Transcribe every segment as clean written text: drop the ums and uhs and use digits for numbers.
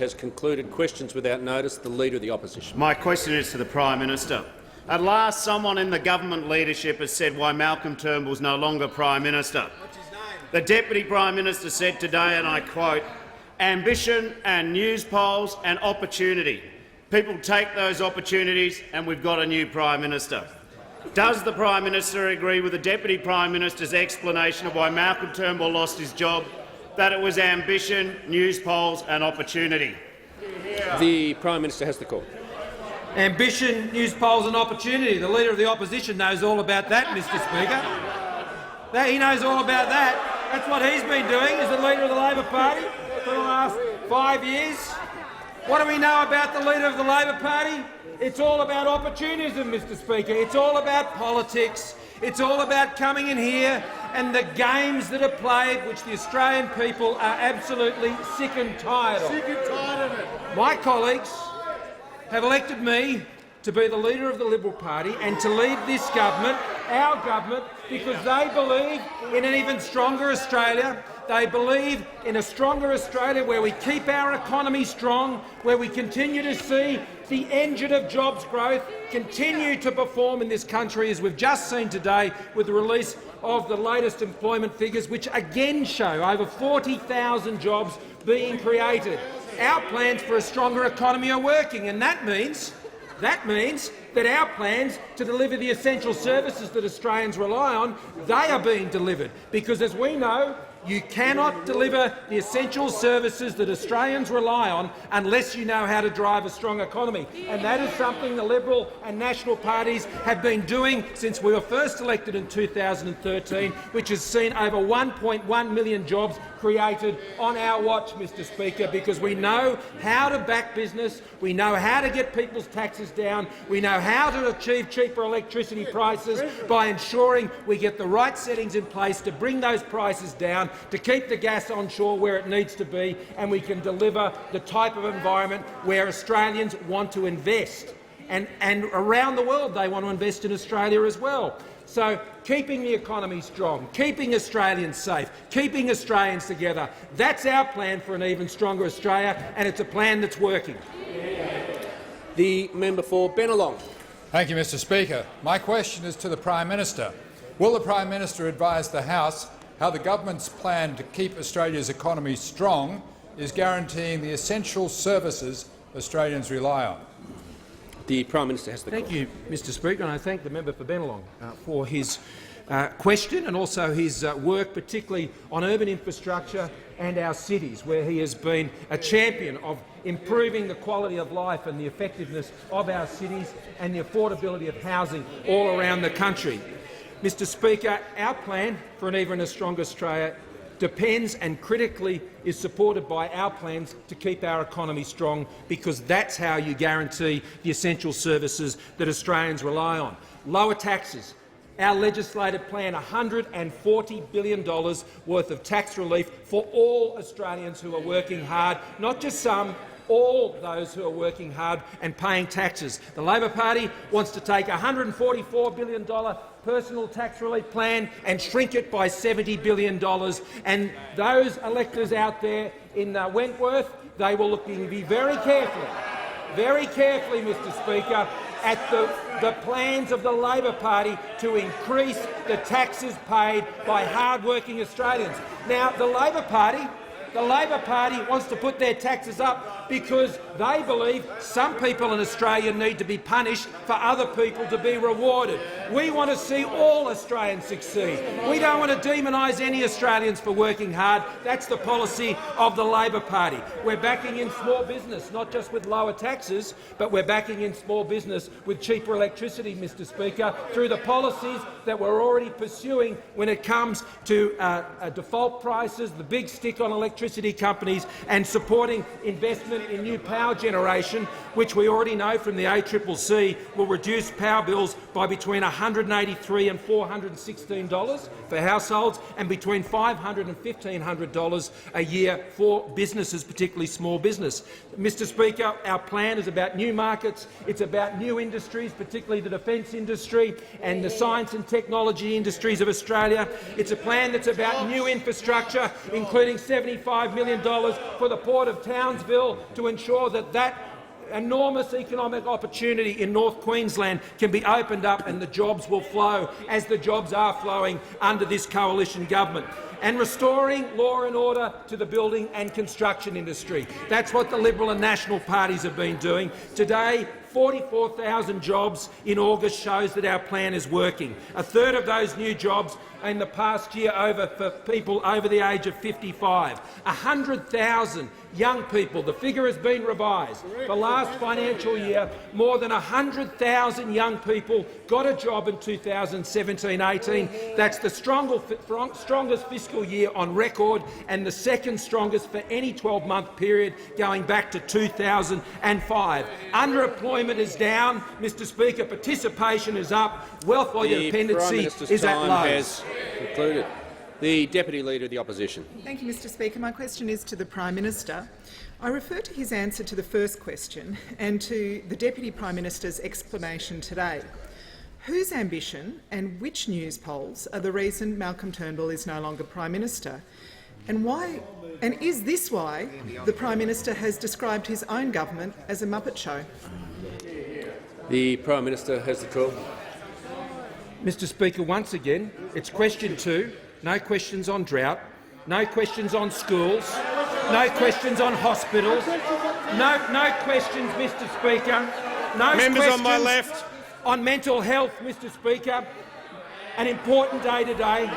Has concluded. Questions without notice. The Leader of the Opposition. My question is to the Prime Minister. At last, someone in the government leadership has said why Malcolm Turnbull is no longer Prime Minister. What's his name? The Deputy Prime Minister said today, and I quote, "Ambition and news polls and opportunity. People take those opportunities and we've got a new Prime Minister." Does the Prime Minister agree with the Deputy Prime Minister's explanation of why Malcolm Turnbull lost his job, that it was ambition, news polls and opportunity? The Prime Minister has the call. Ambition, news polls and opportunity. The Leader of the Opposition knows all about that, Mr Speaker. He knows all about that. That's what he's been doing as the Leader of the Labor Party for the last 5 years. What do we know about the Leader of the Labor Party? It's all about opportunism, Mr Speaker. It's all about politics. It's all about coming in here and the games that are played, which the Australian people are absolutely sick and tired of. Sick and tired of it. My colleagues have elected me to be the Leader of the Liberal Party and to lead this government, our government, because they believe in an even stronger Australia. They believe in a stronger Australia where we keep our economy strong, where we continue to see the engine of jobs growth continue to perform in this country, as we've just seen today with the release of the latest employment figures, which again show over 40,000 jobs being created. Our plans for a stronger economy are working, and that means that our plans to deliver the essential services that Australians rely on, they are being delivered. Because, as we know, you cannot deliver the essential services that Australians rely on unless you know how to drive a strong economy. And that is something the Liberal and National parties have been doing since we were first elected in 2013, which has seen over 1.1 million jobs created on our watch, Mr Speaker, because we know how to back business, we know how to get people's taxes down, we know how to achieve cheaper electricity prices by ensuring we get the right settings in place to bring those prices down, to keep the gas onshore where it needs to be, and we can deliver the type of environment where Australians want to invest. And around the world they want to invest in Australia as well. So keeping the economy strong, keeping Australians safe, keeping Australians together, that's our plan for an even stronger Australia, and it's a plan that's working. The member for Bennelong. Thank you, Mr Speaker. My question is to the Prime Minister. Will the Prime Minister advise the House how the government's plan to keep Australia's economy strong is guaranteeing the essential services Australians rely on? The Prime Minister has the call. Thank you, Mr Speaker, and I thank the member for Bennelong for his question and also his work, particularly on urban infrastructure and our cities, where he has been a champion of improving the quality of life and the effectiveness of our cities and the affordability of housing all around the country. Mr Speaker, our plan for an even stronger Australia depends and critically is supported by our plans to keep our economy strong, because that's how you guarantee the essential services that Australians rely on. Lower taxes. Our legislative plan, $140 billion worth of tax relief for all Australians who are working hard, not just some, all those who are working hard and paying taxes. The Labor Party wants to take $144 billion personal tax relief plan and shrink it by $70 billion. And those electors out there in Wentworth, they will be very carefully, Mr Speaker, at the plans of the Labor Party to increase the taxes paid by hard-working Australians. Now, the Labor Party wants to put their taxes up because they believe some people in Australia need to be punished for other people to be rewarded. We want to see all Australians succeed. We don't want to demonise any Australians for working hard. That's the policy of the Labor Party. We're backing in small business, not just with lower taxes, but we're backing in small business with cheaper electricity, Mr Speaker, through the policies that we're already pursuing when it comes to default prices, the big stick on electricity companies, and supporting investment in new power generation, which we already know from the ACCC will reduce power bills by between $183 and $416 for households and between $500 and $1,500 a year for businesses, particularly small business. Mr Speaker, our plan is about new markets, it's about new industries, particularly the defence industry and the science and technology industries of Australia. It's a plan that's about new infrastructure, including $75 million for the Port of Townsville to ensure that that enormous economic opportunity in North Queensland can be opened up and the jobs will flow, as the jobs are flowing under this coalition government. And restoring law and order to the building and construction industry. That's what the Liberal and National parties have been doing. Today, 44,000 jobs in August shows that our plan is working. A third of those new jobs in the past year for people over the age of 55. 100,000 young people. The figure has been revised. The last financial year, more than 100,000 young people got a job in 2017-18. That's the strongest fiscal year on record and the second strongest for any 12-month period going back to 2005. Underemployment is down, Mr Speaker. Participation is up. Wealth by dependency is at lows. Concluded. The Deputy Leader of the Opposition. Thank you, Mr Speaker. My question is to the Prime Minister. I refer to his answer to the first question and to the Deputy Prime Minister's explanation today. Whose ambition and which news polls are the reason Malcolm Turnbull is no longer Prime Minister? And why? And is this why the Prime Minister has described his own government as a Muppet show? The Prime Minister has the call. Mr Speaker, once again, it's question 2. No questions on drought, no questions on schools, no questions on hospitals, no questions, Mr Speaker, no Members questions on my left. on mental health, Mr Speaker. An important day today.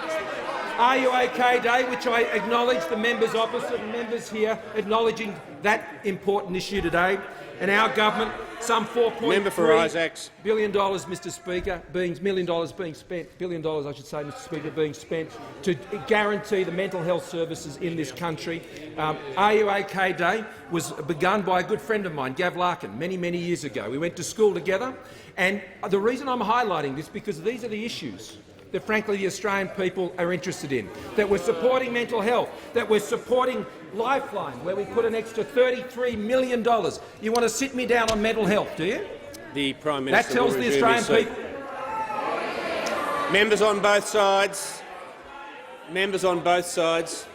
Are You OK Day, which I acknowledge the members opposite and members here acknowledging that important issue today. And our government, some $4.3 billion, Mr Speaker, billion dollars, I should say, Mr Speaker, being spent to guarantee the mental health services in this country. Are You OK Day was begun by a good friend of mine, Gav Larkin, many, many years ago. We went to school together, and the reason I'm highlighting this because these are the issues that, frankly, the Australian people are interested in, that we're supporting mental health, that we're supporting Lifeline, where we put an extra $33 million. You want to sit me down on mental health, do you? The Prime Minister That tells the Australian people. Members on both sides. Members on both sides.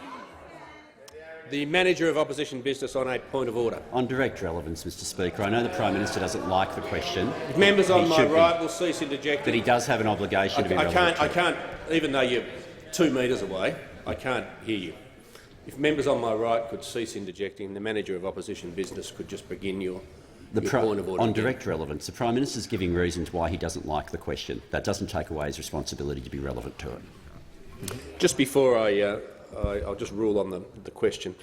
The Manager of Opposition Business on a point of order. On direct relevance, Mr Speaker, I know the Prime Minister doesn't like the question. Members on my right will cease interjecting. But he does have an obligation to be relevant. I can't, even though you're 2 metres away, I can't hear you. If members on my right could cease interjecting, the Manager of Opposition Business could just begin your point of order. On direct relevance, the Prime Minister is giving reasons why he doesn't like the question. That doesn't take away his responsibility to be relevant to it. Just before I'll just rule on the question.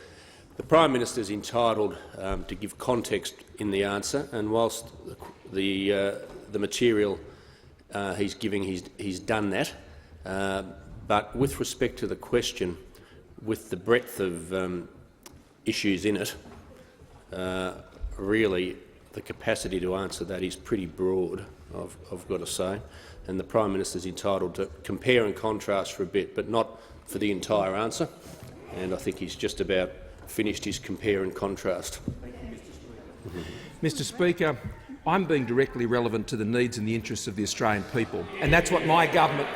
The Prime Minister is entitled to give context in the answer, and whilst the material he's giving, he's done that. But with respect to the question, with the breadth of issues in it, really the capacity to answer that is pretty broad, I've got to say, and the Prime Minister is entitled to compare and contrast for a bit, but not for the entire answer. And I think he's just about finished his compare and contrast. Mr Speaker, I'm being directly relevant to the needs and the interests of the Australian people, and that's what our government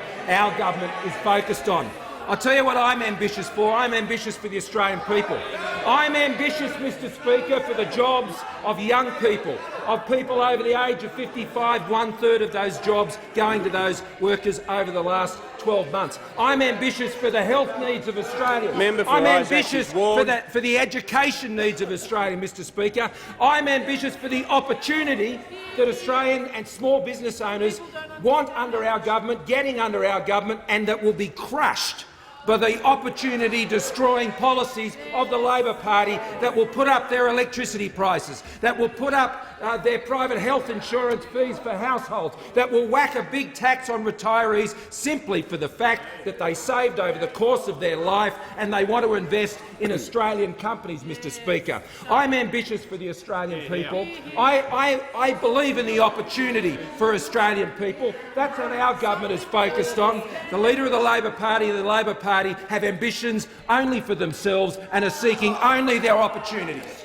is focused on. I'll tell you what I'm ambitious for. I'm ambitious for the Australian people. I'm ambitious, Mr Speaker, for the jobs of young people, of people over the age of 55, 1/3 of those jobs going to those workers over the last 12 months. I'm ambitious for the health needs of Australia. I'm ambitious for the education needs of Australia, Mr Speaker. I'm ambitious for the opportunity that Australian and small business owners want under our government, getting under our government, and that will be crushed by the opportunity-destroying policies of the Labor Party that will put up their electricity prices, that will put up their private health insurance fees for households, that will whack a big tax on retirees simply for the fact that they saved over the course of their life and they want to invest in Australian companies, Mr Speaker. I'm ambitious for the Australian people. I believe in the opportunity for Australian people. That's what our government is focused on. The Leader of the Labor Party and the Labor Party have ambitions only for themselves and are seeking only their opportunities.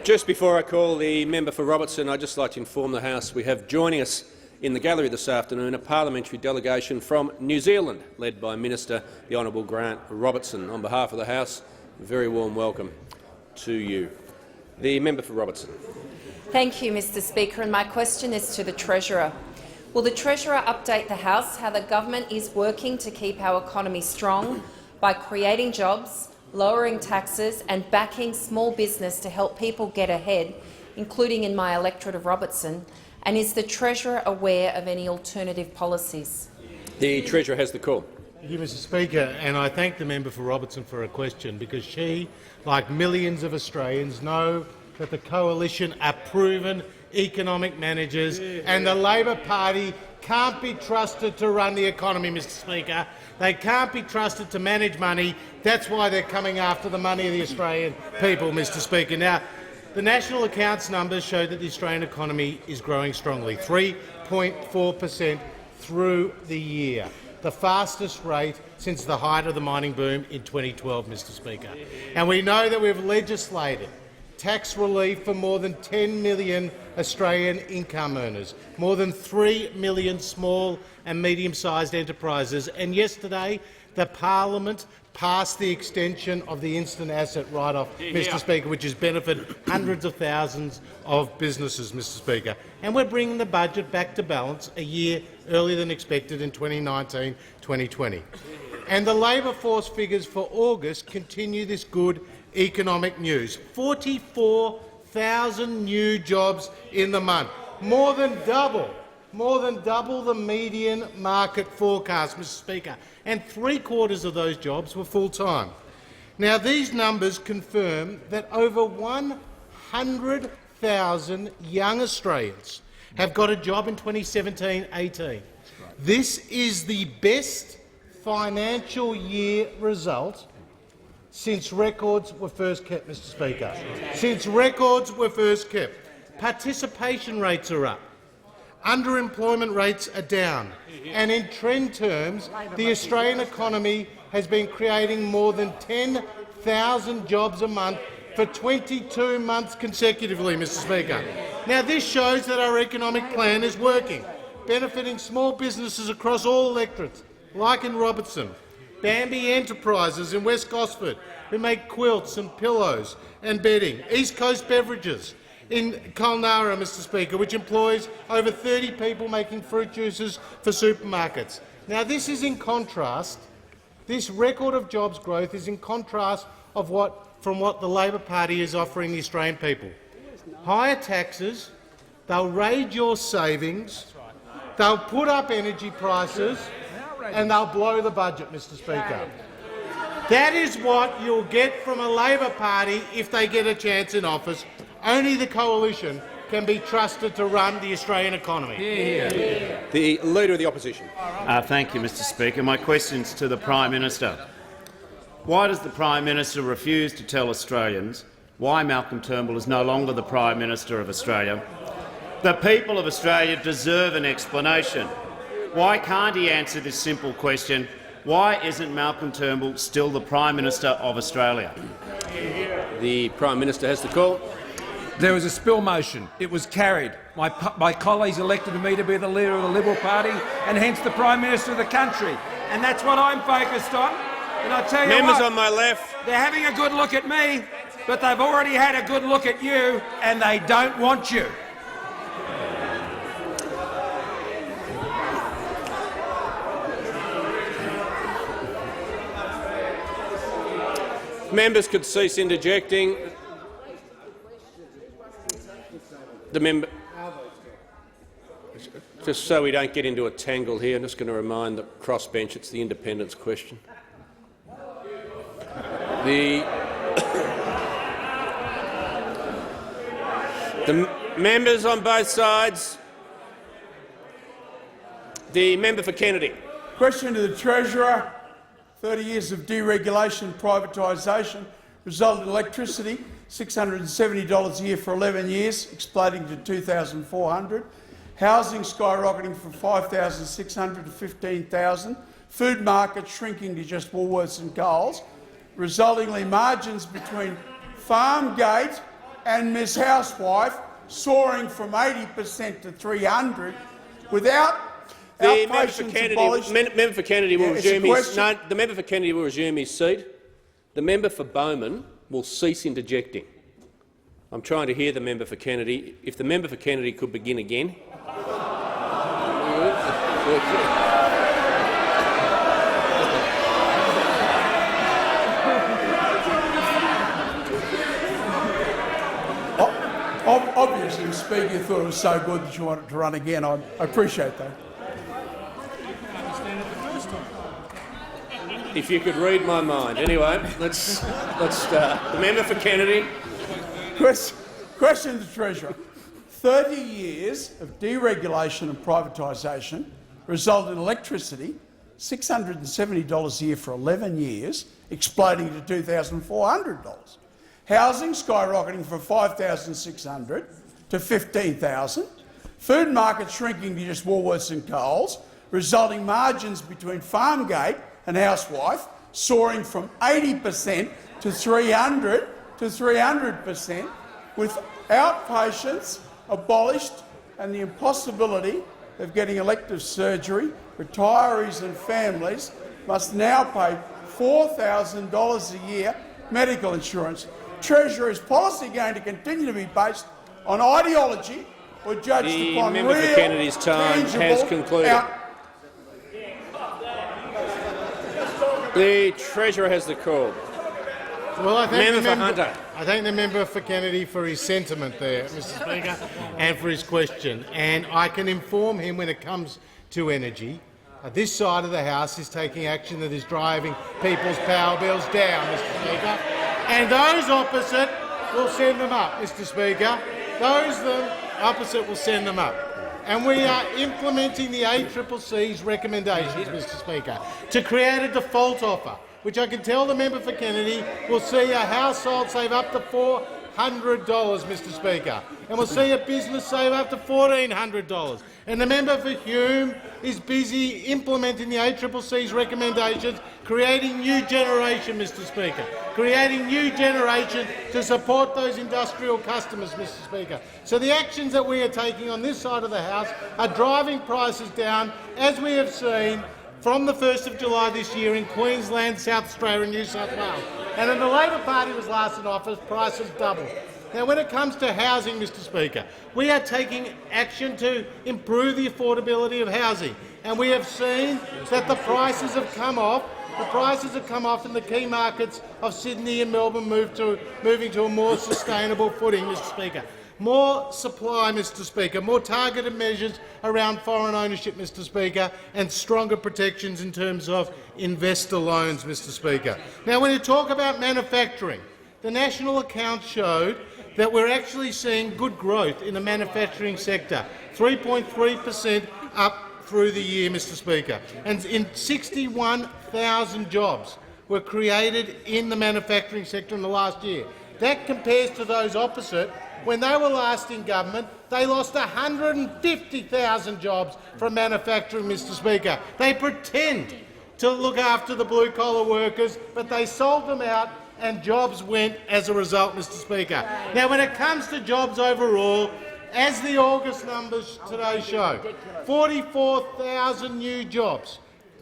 Just before I call the member for Robertson, I'd just like to inform the House we have joining us in the gallery this afternoon a parliamentary delegation from New Zealand, led by Minister the Honourable Grant Robertson. On behalf of the House, a very warm welcome to you. The member for Robertson. Thank you, Mr Speaker, and my question is to the Treasurer. Will the Treasurer update the House how the government is working to keep our economy strong by creating jobs, lowering taxes and backing small business to help people get ahead, including in my electorate of Robertson, and is the Treasurer aware of any alternative policies? The Treasurer has the call. Thank you, Mr Speaker, and I thank the member for Robertson for her question, because she, like millions of Australians, know that the Coalition are proven economic managers and the Labor Party can't be trusted to run the economy, Mr Speaker. They can't be trusted to manage money. That's why they're coming after the money of the Australian people, Mr Speaker. Now, the national accounts numbers show that the Australian economy is growing strongly, 3.4% through the year, the fastest rate since the height of the mining boom in 2012, Mr Speaker. And we know that we've legislated tax relief for more than 10 million Australian income earners, more than 3 million small and medium-sized enterprises, and yesterday the parliament passed the extension of the instant asset write-off, Mr Speaker, which has benefited hundreds of thousands of businesses, Mr Speaker. And we're bringing the budget back to balance a year earlier than expected in 2019-2020. And the labour force figures for August continue this good economic news. 44,000 new jobs in the month, more than double the median market forecast, Mr Speaker, and 3/4 of those jobs were full-time. Now, these numbers confirm that over 100,000 young Australians have got a job in 2017-18. This is the best financial year result since records were first kept, Mr Speaker. Since records were first kept. Participation rates are up. Underemployment rates are down. And in trend terms, the Australian economy has been creating more than 10,000 jobs a month for 22 months consecutively, Mr Speaker. Now, this shows that our economic plan is working, benefiting small businesses across all electorates, like in Robertson, Bambi Enterprises in West Gosford, who make quilts and pillows and bedding, East Coast Beverages in Kulnara, Mr Speaker, which employs over 30 people making fruit juices for supermarkets. Now, this is in contrast. This record of jobs growth is in contrast from what the Labor Party is offering the Australian people. Higher taxes, they'll raid your savings, they'll put up energy prices, and they'll blow the budget, Mr Speaker. That is what you'll get from a Labor Party if they get a chance in office. Only the Coalition can be trusted to run the Australian economy. The Leader of the Opposition. Thank you, Mr Speaker. My question is to the Prime Minister. Why does the Prime Minister refuse to tell Australians why Malcolm Turnbull is no longer the Prime Minister of Australia? The people of Australia deserve an explanation. Why can't he answer this simple question? Why isn't Malcolm Turnbull still the Prime Minister of Australia? The Prime Minister has the call. There was a spill motion. It was carried. My colleagues elected me to be the Leader of the Liberal Party and hence the Prime Minister of the country. And that's what I'm focused on. And I tell you Members what, on my left. they're having a good look at me, but they've already had a good look at you, and they don't want you. Members could cease interjecting. The member, just so we don't get into a tangle here, I'm just going to remind the crossbench it's the independence question. The members on both sides. The member for Kennedy. Question to the Treasurer. 30 years of deregulation and privatisation resulted in electricity $670 a year for 11 years, exploding to $2,400. Housing skyrocketing from $5,600 to $15,000. Food markets shrinking to just Woolworths and Coles, resultingly margins between Farmgate and Miss Housewife soaring from 80% to $300 without The member for Kennedy will resume his. No, the member for Kennedy will resume his seat. The member for Bowman will cease interjecting. I'm trying to hear the member for Kennedy. If the member for Kennedy could begin again. Obviously, Speaker, you thought it was so good that you wanted to run again. I appreciate that. If you could read my mind. Anyway, let's start. The member for Kennedy. Question to the Treasurer. 30 years of deregulation and privatisation resulted in electricity $670 a year for 11 years, exploding to $2,400. Housing skyrocketing from $5,600 to $15,000. Food markets shrinking to just Woolworths and Coles, resulting margins between Farmgate and Housewife soaring from 80% to 300%, with outpatients abolished and the impossibility of getting elective surgery. Retirees and families must now pay $4,000 a year medical insurance. Treasurer, is policy going to continue to be based on ideology or judged upon real, the member for Kennedy's time has concluded. The Treasurer has the call. Well, I thank the member for Kennedy for his sentiment there, Mr. Speaker, and for his question. And I can inform him when it comes to energy, this side of the House is taking action that is driving people's power bills down, Mr. Speaker. And those opposite will send them up, Mr. Speaker. Those opposite will send them up. And we are implementing the ACCC's recommendations, Mr. Speaker, to create a default offer, which I can tell the member for Kennedy will see a household save up to $400, Mr. Speaker, and we'll see a business save up to $1,400. And the member for Hume is busy implementing the ACCC's recommendations, creating new generation, Mr. Speaker, creating new generation to support those industrial customers, Mr. Speaker. So the actions that we are taking on this side of the House are driving prices down, as we have seen from the 1st of July this year in Queensland, South Australia and New South Wales. And when the Labor Party was last in office, prices doubled. Now, when it comes to housing, Mr. Speaker, we are taking action to improve the affordability of housing, and we have seen that the prices have come off. The prices have come off in the key markets of Sydney and Melbourne, moving to a more sustainable footing, Mr. Speaker. More supply, Mr. Speaker, more targeted measures around foreign ownership, Mr. Speaker, and stronger protections in terms of investor loans, Mr. Speaker. Now, when you talk about manufacturing, the national accounts showed that we're actually seeing good growth in the manufacturing sector, 3.3% up through the year, Mr. Speaker, and 61,000 jobs were created in the manufacturing sector in the last year. That compares to those opposite. When they were last in government, they lost 150,000 jobs from manufacturing, Mr. Speaker. They pretend to look after the blue-collar workers, but they sold them out and jobs went as a result, Mr. Speaker. Now, when it comes to jobs overall, as the August numbers today show, 44,000 new jobs.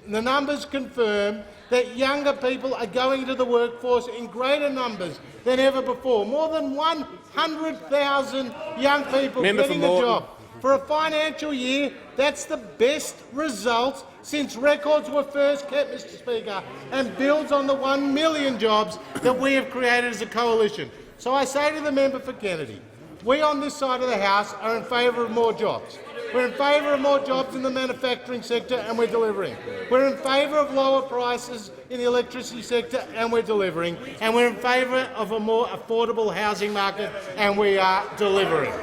The numbers confirm that younger people are going to the workforce in greater numbers than ever before. More than 100,000 young people getting a job. For a financial year, that's the best result since records were first kept, Mr. Speaker, and builds on the 1 million jobs that we have created as a coalition. So I say to the member for Kennedy, we on this side of the House are in favour of more jobs. We're in favour of more jobs in the manufacturing sector, and we're delivering. We're in favour of lower prices in the electricity sector, and we're delivering. And we're in favour of a more affordable housing market, and we are delivering.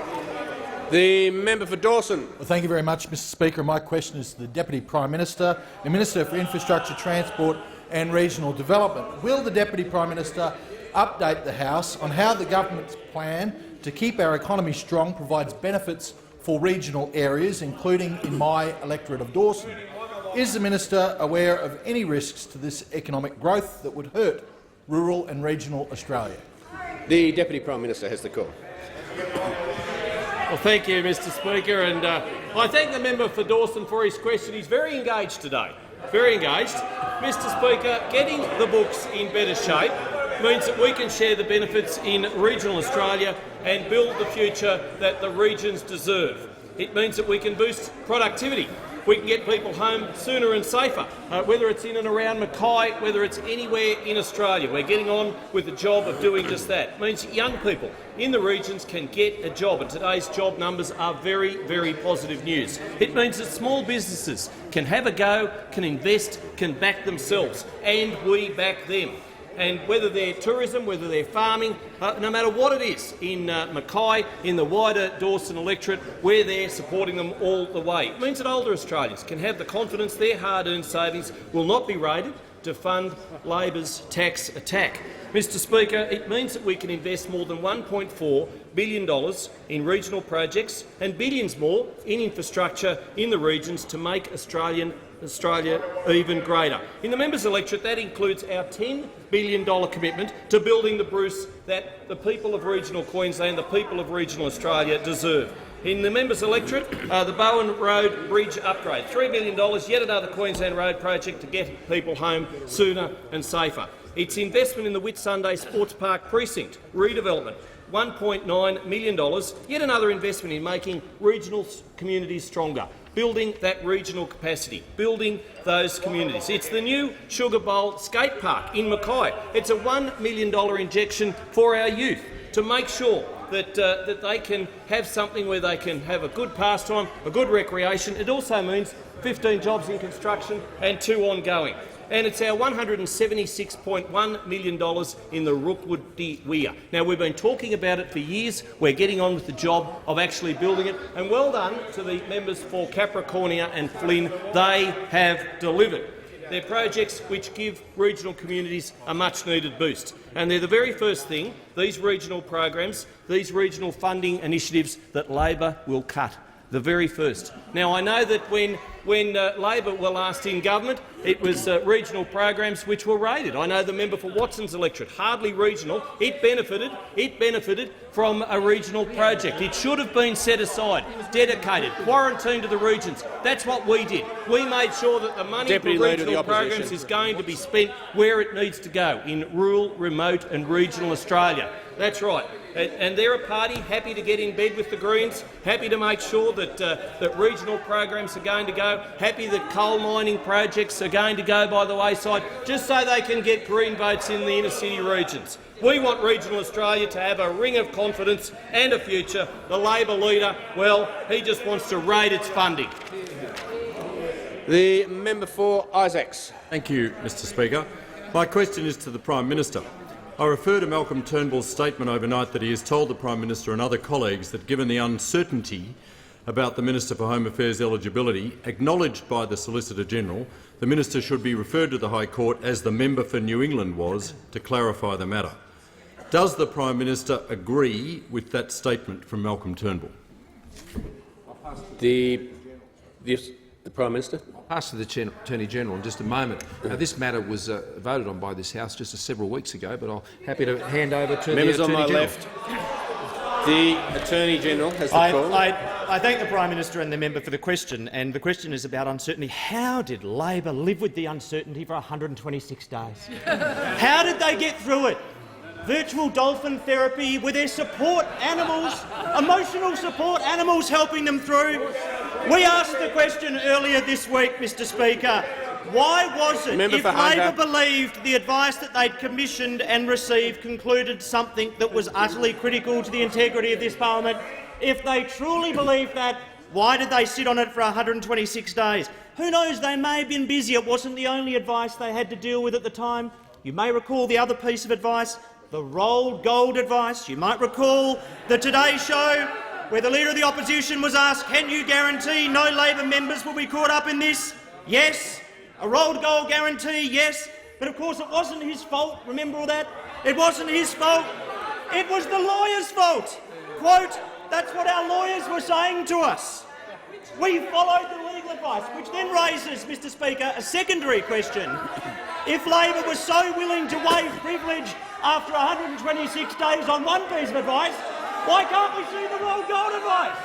The member for Dawson. Well, thank you very much, Mr. Speaker. My question is to the Deputy Prime Minister, the Minister for Infrastructure, Transport and Regional Development. Will the Deputy Prime Minister update the House on how the government's plan to keep our economy strong provides benefits for regional areas, including in my electorate of Dawson? Is the minister aware of any risks to this economic growth that would hurt rural and regional Australia? The Deputy Prime Minister has the call. Well, thank you, Mr. Speaker, and I thank the member for Dawson for his question. He's very engaged today. Very engaged. Mr. Speaker, getting the books in better shape means that we can share the benefits in regional Australia and build the future that the regions deserve. It means that we can boost productivity. We can get people home sooner and safer, whether it's in and around Mackay, whether it's anywhere in Australia. We're getting on with the job of doing just that. It means that young people in the regions can get a job, and today's job numbers are very, very positive news. It means that small businesses can have a go, can invest, can back themselves, and we back them. And whether they're tourism, whether they're farming, no matter what it is, in Mackay, in the wider Dawson electorate, we're there supporting them all the way. It means that older Australians can have the confidence their hard-earned savings will not be raided to fund Labor's tax attack. Mr Speaker, it means that we can invest more than $1.4 billion in regional projects and billions more in infrastructure in the regions to make Australia even greater. In the members' electorate, that includes our $10 billion commitment to building the Bruce that the people of regional Queensland, the people of regional Australia deserve. In the members' electorate, the Bowen Road Bridge upgrade, $3 billion, yet another Queensland road project to get people home sooner and safer. It's investment in the Whitsunday Sports Park precinct, redevelopment, $1.9 million, yet another investment in making regional communities stronger, building that regional capacity, building those communities. It's the new Sugar Bowl skate park in Mackay. It's a $1 million injection for our youth to make sure that they can have something where they can have a good pastime, a good recreation. It also means 15 jobs in construction and 2 ongoing. And it's our $176.1 million in the Rookwood Weir. Now, we've been talking about it for years. We're getting on with the job of actually building it. And well done to the members for Capricornia and Flynn. They have delivered. They're projects which give regional communities a much-needed boost. And they're the very first thing, these regional programs, these regional funding initiatives that Labor will cut. The very first. Now, I know that when Labor were last in government, it was regional programs which were raided. I know the member for Watson's electorate, hardly regional. It benefited from a regional project. It should have been set aside, dedicated, quarantined to the regions. That's what we did. We made sure that the money for regional programs is going to be spent where it needs to go, in rural, remote and regional Australia. That's right. And they're a party happy to get in bed with the Greens, happy to make sure that that regional programs are going to go, happy that coal mining projects are going to go by the wayside, just so they can get Green votes in the inner-city regions. We want regional Australia to have a ring of confidence and a future. The Labor leader, well, he just wants to raid its funding. The member for Isaacs. Thank you, Mr Speaker. My question is to the Prime Minister. I refer to Malcolm Turnbull's statement overnight that he has told the Prime Minister and other colleagues that, given the uncertainty about the Minister for Home Affairs eligibility, acknowledged by the Solicitor-General, the Minister should be referred to the High Court, as the member for New England was, to clarify the matter. Does the Prime Minister agree with that statement from Malcolm Turnbull? The Prime Minister. I'll pass to the Attorney-General in just a moment. Now, this matter was voted on by this House just several weeks ago, but I'm happy to hand over to members the Attorney-General. on my left. The Attorney-General has the call. I thank the Prime Minister and the member for the question, and the question is about uncertainty. How did Labor live with the uncertainty for 126 days? How did they get through it? Virtual dolphin therapy, with their support animals, emotional support animals helping them through. We asked the question earlier this week, Mr Speaker. Why was it, if Labor believed the advice that they'd commissioned and received concluded something that was utterly critical to the integrity of this parliament, if they truly believed that, why did they sit on it for 126 days? Who knows, they may have been busy. It wasn't the only advice they had to deal with at the time. You may recall the other piece of advice, the rolled gold advice. You might recall the Today Show, where the Leader of the Opposition was asked, can you guarantee no Labor members will be caught up in this? Yes. A rolled gold guarantee, yes. But of course it wasn't his fault. Remember all that? It wasn't his fault. It was the lawyers' fault. Quote, that's what our lawyers were saying to us. We followed the legal advice, which then raises, Mr Speaker, a secondary question. If Labor was so willing to waive privilege after 126 days on one piece of advice, why can't we see the rolled gold advice?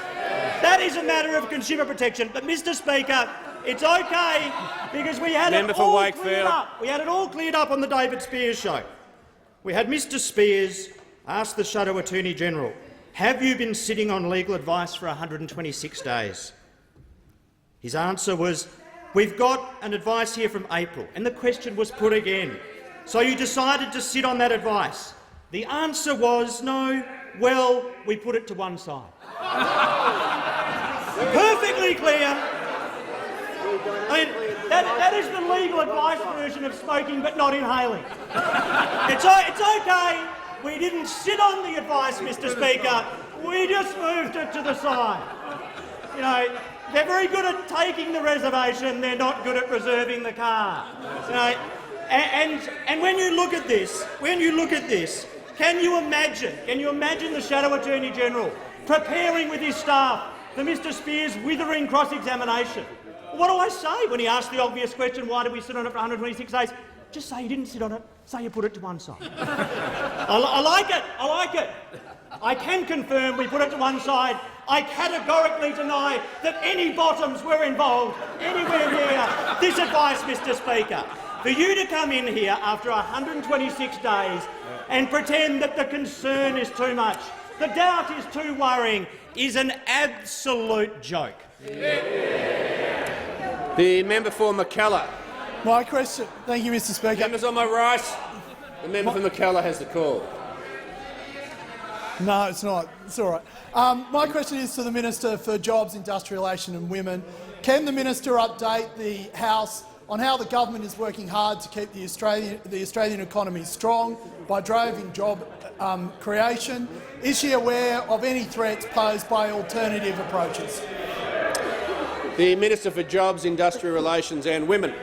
That is a matter of consumer protection. But, Mr Speaker, it's okay because we had it all cleared up. We had it all cleared up on the David Spears show. we had Mr Spears ask the Shadow Attorney-General, have you been sitting on legal advice for 126 days? His answer was, we've got an advice here from April, and the question was put again. So you decided to sit on that advice. The answer was, no, well, we put it to one side. Perfectly clear. I mean, that is the legal advice version of smoking but not inhaling. It's okay. We didn't sit on the advice, Mr Speaker. We just moved it to the side. You know, they're very good at taking the reservation. They're not good at reserving the car. You know, and when you look at this, can you imagine the Shadow Attorney-General preparing with his staff for Mr Spears' withering cross-examination? What do I say when he asks the obvious question, why did we sit on it for 126 days? Just say you didn't sit on it, say you put it to one side. I like it. I can confirm we put it to one side. I categorically deny that any bottoms were involved anywhere near this advice, Mr Speaker. For you to come in here after 126 days and pretend that the concern is too much, the doubt is too worrying, is an absolute joke. The member for Mackellar. My question. Thank you, Mr Speaker. Members on my right. The member for Mackellar has the call. No, it's not. It's all right. My question is to the Minister for Jobs, Industrialisation and Women. Can the minister update the House on how the government is working hard to keep the Australian economy strong by driving job creation? Is she aware of any threats posed by alternative approaches? The Minister for Jobs, Industrial Relations and Women.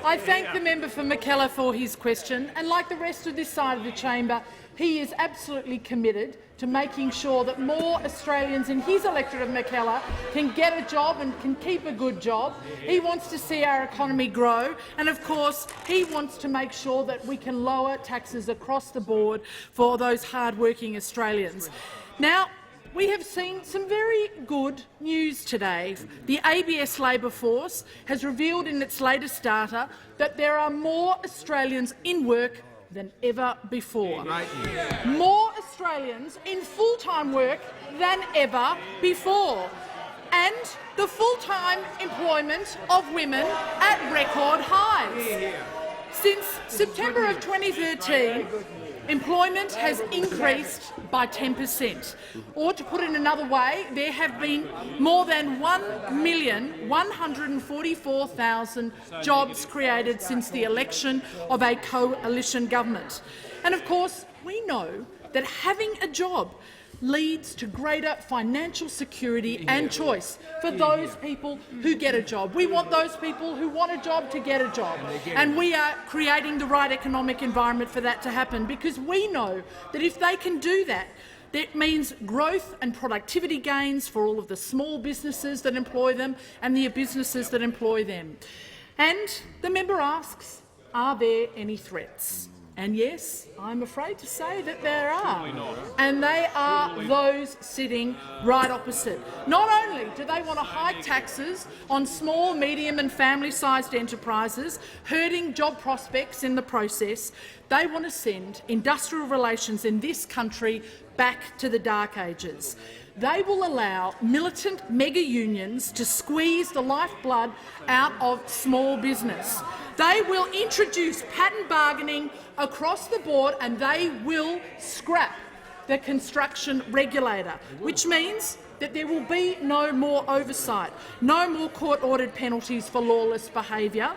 I thank the member for Mackellar for his question, and like the rest of this side of the chamber, he is absolutely committed to making sure that more Australians in his electorate of Mackellar can get a job and can keep a good job. He wants to see our economy grow, and of course he wants to make sure that we can lower taxes across the board for those hard-working Australians. Now, we have seen some very good news today. The ABS labour force has revealed in its latest data that there are more Australians in work than ever before. More Australians in full-time work than ever before. And the full-time employment of women at record highs. Since September of 2013, employment has increased by 10%. Or, to put it another way, there have been more than 1,144,000 jobs created since the election of a coalition government. And of course, we know that having a job leads to greater financial security and choice for those people who get a job. We want those people who want a job to get a job, and we are creating the right economic environment for that to happen, because we know that if they can do that, that means growth and productivity gains for all of the small businesses that employ them and the businesses that employ them. And the member asks, are there any threats? And yes, I'm afraid to say that there are, and they are those sitting right opposite. Not only do they want to hike taxes on small, medium and family-sized enterprises, hurting job prospects in the process, they want to send industrial relations in this country back to the dark ages. They will allow militant mega-unions to squeeze the lifeblood out of small business. They will introduce patent bargaining across the board, and they will scrap the construction regulator, which means that there will be no more oversight, no more court-ordered penalties for lawless behaviour.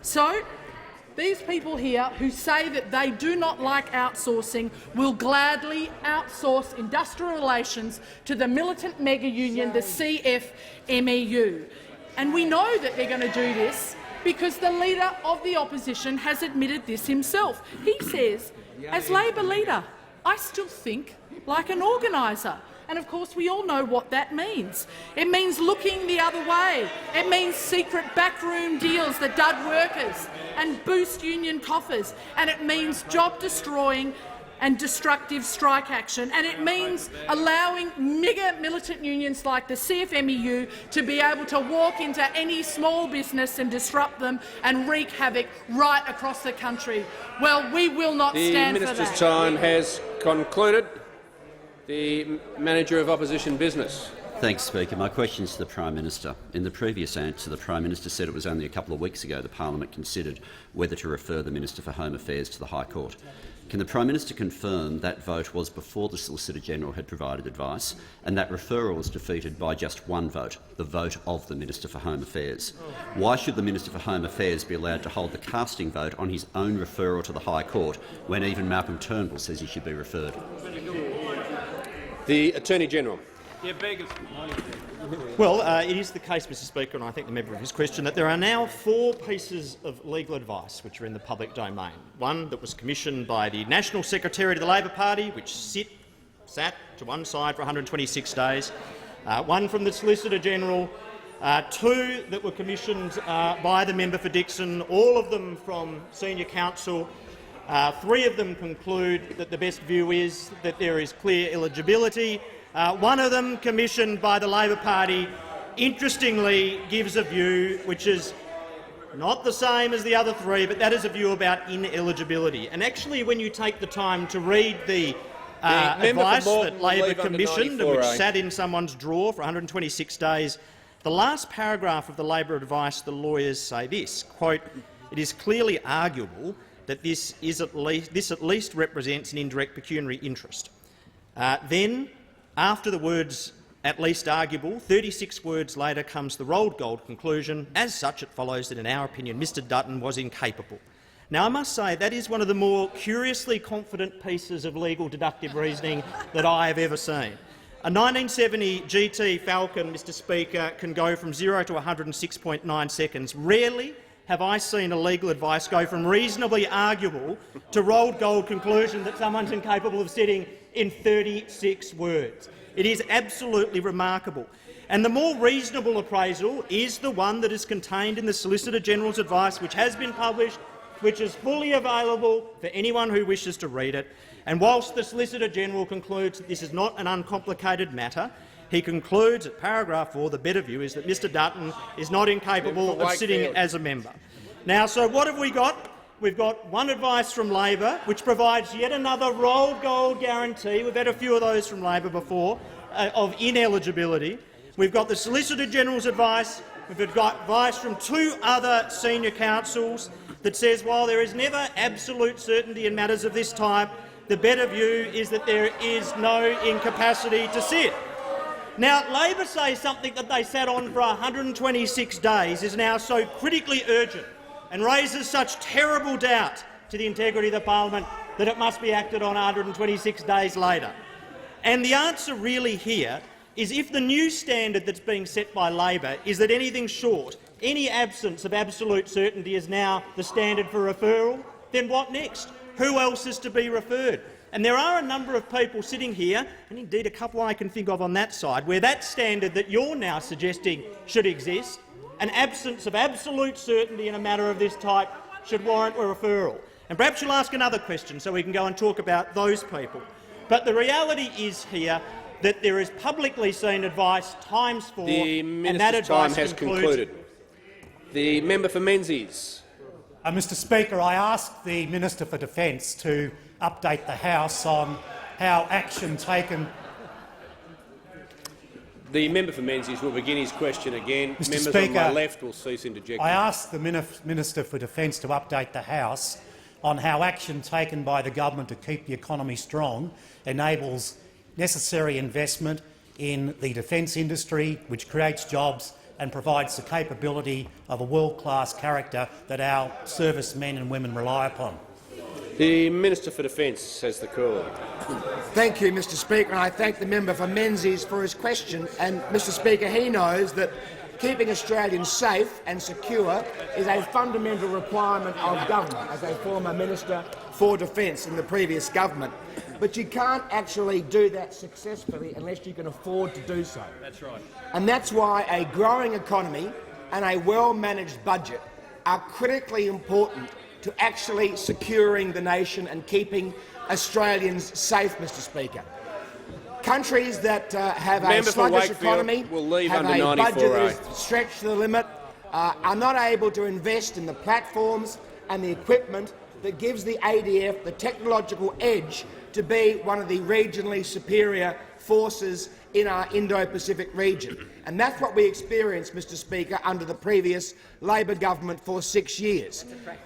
So, these people here who say that they do not like outsourcing will gladly outsource industrial relations to the militant mega-union, the CFMEU. And we know that they're going to do this because the Leader of the Opposition has admitted this himself. He says, as Labor leader, I still think like an organiser. And of course we all know what that means. It means looking the other way. It means secret backroom deals that dud workers and boost union coffers. And it means job-destroying and destructive strike action, and it means allowing mega militant unions like the CFMEU to be able to walk into any small business and disrupt them and wreak havoc right across the country. Well, we will not stand for that. The minister's time has concluded. The Manager of Opposition Business. Thanks, Speaker. My question is to the Prime Minister. In the previous answer, the Prime Minister said it was only a couple of weeks ago the Parliament considered whether to refer the Minister for Home Affairs to the High Court. Can the Prime Minister confirm that vote was before the Solicitor-General had provided advice and that referral was defeated by just one vote, the vote of the Minister for Home Affairs? Why should the Minister for Home Affairs be allowed to hold the casting vote on his own referral to the High Court when even Malcolm Turnbull says he should be referred? The Attorney-General. Well, it is the case, Mr Speaker, and I thank the member for his question, that there are now 4 pieces of legal advice which are in the public domain. One that was commissioned by the National Secretariat of the Labor Party, which sat to one side for 126 days, one from the Solicitor-General, 2 that were commissioned by the member for Dixon, all of them from senior counsel. 3 of them conclude that the best view is that there is clear eligibility. One of them, commissioned by the Labor Party, interestingly gives a view which is not the same as the other 3, but that is a view about ineligibility. And actually, when you take the time to read the advice that Labor commissioned, which sat in someone's drawer for 126 days, the last paragraph of the Labor advice, the lawyers say this, quote, "It is clearly arguable that this at least represents an indirect pecuniary interest." Then, after the words "at least arguable," 36 words later comes the rolled gold conclusion. As such, it follows that, in our opinion, Mr Dutton was incapable. Now, I must say that is one of the more curiously confident pieces of legal deductive reasoning that I have ever seen. A 1970 GT Falcon, Mr Speaker, can go from 0 to 106.9 seconds. Rarely have I seen a legal advice go from reasonably arguable to rolled gold conclusion that someone's incapable of sitting in 36 words. It is absolutely remarkable. And the more reasonable appraisal is the one that is contained in the Solicitor-General's advice, which has been published, which is fully available for anyone who wishes to read it. And whilst the Solicitor-General concludes that this is not an uncomplicated matter, he concludes at paragraph 4 the better view is that Mr Dutton is not incapable of sitting as a member. Now, so what have we got? We've got one advice from Labor, which provides yet another rolled gold guarantee. We've had a few of those from Labor before, of ineligibility. We've got the Solicitor-General's advice. We've got advice from 2 other senior counsels that says while there is never absolute certainty in matters of this type, the better view is that there is no incapacity to sit. Now, Labor say something that they sat on for 126 days is now so critically urgent and raises such terrible doubt to the integrity of the parliament that it must be acted on 126 days later. And the answer really here is if the new standard that's being set by Labor is that anything short, any absence of absolute certainty is now the standard for referral, then what next? Who else is to be referred? And there are a number of people sitting here, and indeed a couple I can think of on that side, where that standard that you're now suggesting should exist, an absence of absolute certainty in a matter of this type, should warrant a referral. And perhaps you'll ask another question so we can go and talk about those people. But the reality is here that there is publicly seen advice times 4, and that advice has concluded. The member for Menzies. Mr Speaker, I ask the Minister for Defence to update the House on how action taken. The member for Menzies will begin his question again. Mr. Members Speaker, on my left will cease interjecting. I ask the Minister for Defence to update the House on how action taken by the government to keep the economy strong enables necessary investment in the defence industry, which creates jobs and provides the capability of a world-class character that our servicemen and women rely upon. The Minister for Defence has the call. Thank you, Mr Speaker, and I thank the member for Menzies for his question. And, Mr Speaker, he knows that keeping Australians safe and secure is a fundamental requirement of government, as a former Minister for Defence in the previous government. But you can't actually do that successfully unless you can afford to do so. That's right. And that's why a growing economy and a well-managed budget are critically important to actually securing the nation and keeping Australians safe, Mr Speaker. Countries that have a sluggish economy, have a budget that is stretched to the limit, are not able to invest in the platforms and the equipment that gives the ADF the technological edge to be one of the regionally superior forces in our Indo-Pacific region. And that's what we experienced, Mr Speaker, under the previous Labor government for 6 years.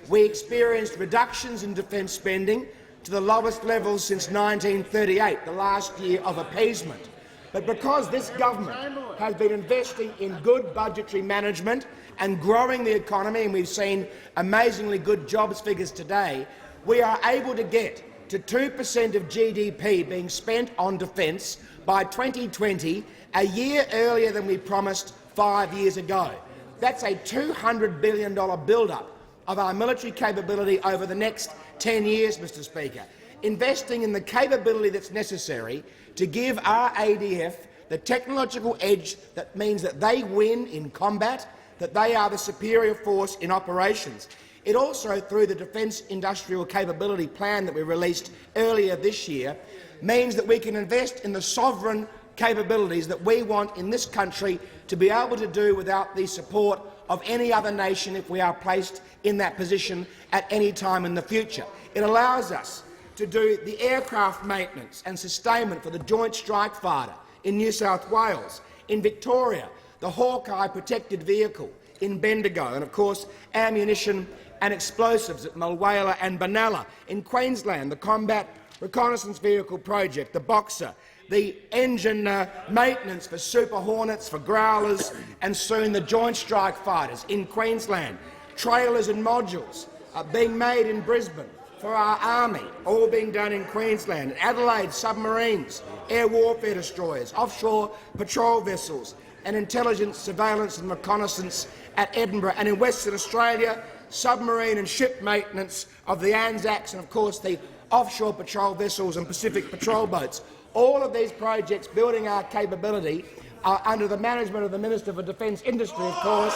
We experienced reductions in defence spending to the lowest levels since 1938, the last year of appeasement. But because this government has been investing in good budgetary management and growing the economy, and we've seen amazingly good jobs figures today, we are able to get to 2% of GDP being spent on defence by 2020, a year earlier than we promised 5 years ago. That's a $200 billion build-up of our military capability over the next 10 years, Mr Speaker, investing in the capability that's necessary to give our ADF the technological edge that means that they win in combat, that they are the superior force in operations. It also, through the Defence Industrial Capability Plan that we released earlier this year, means that we can invest in the sovereign capabilities that we want in this country to be able to do without the support of any other nation if we are placed in that position at any time in the future. It allows us to do the aircraft maintenance and sustainment for the Joint Strike Fighter in New South Wales, in Victoria, the Hawkeye protected vehicle in Bendigo, and of course ammunition and explosives at Mulwala and Benalla, in Queensland, the Combat Reconnaissance Vehicle Project, the Boxer, the engine maintenance for Super Hornets, for Growlers, and soon the Joint Strike Fighters in Queensland, trailers and modules being made in Brisbane for our Army, all being done in Queensland, Adelaide submarines, air warfare destroyers, offshore patrol vessels, and intelligence, surveillance and reconnaissance at Edinburgh, and in Western Australia, submarine and ship maintenance of the Anzacs and, of course, the offshore patrol vessels and Pacific patrol boats. All of these projects building our capability are under the management of the Minister for Defence Industry, of course.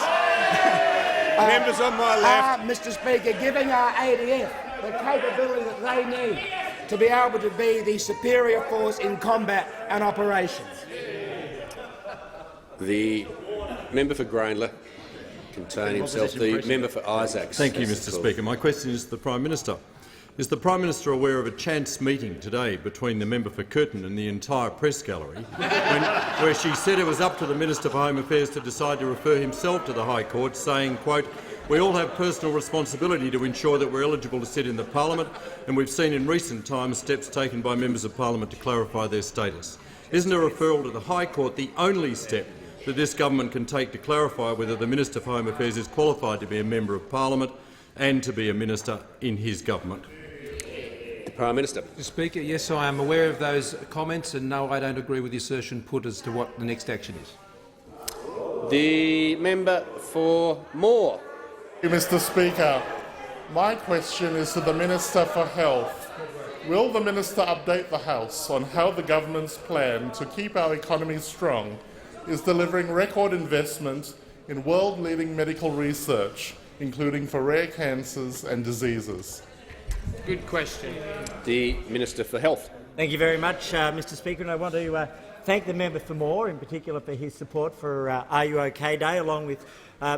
Members on my left. Mr Speaker, giving our ADF the capability that they need to be able to be the superior force in combat and operations. The member for Grainler contain himself. The member for Isaacs. Thank you, Mr Speaker. My question is to the Prime Minister. Is the Prime Minister aware of a chance meeting today between the member for Curtin and the entire press gallery where she said it was up to the Minister for Home Affairs to decide to refer himself to the High Court, saying, quote, "We all have personal responsibility to ensure that we're eligible to sit in the Parliament, and we've seen in recent times steps taken by members of Parliament to clarify their status. Isn't a referral to the High Court the only step that this government can take to clarify whether the Minister for Home Affairs is qualified to be a member of Parliament and to be a minister in his government?" The Prime Minister. Mr Speaker, yes, I am aware of those comments, and no, I don't agree with the assertion put as to what the next action is. The member for Moore. Mr Speaker, my question is to the Minister for Health. Will the Minister update the House on how the government's plan to keep our economy strong is delivering record investment in world-leading medical research, including for rare cancers and diseases? Good question. The Minister for Health. Thank you very much, Mr Speaker, and I want to thank the member for Moore, in particular for his support for Are You OK Day, along with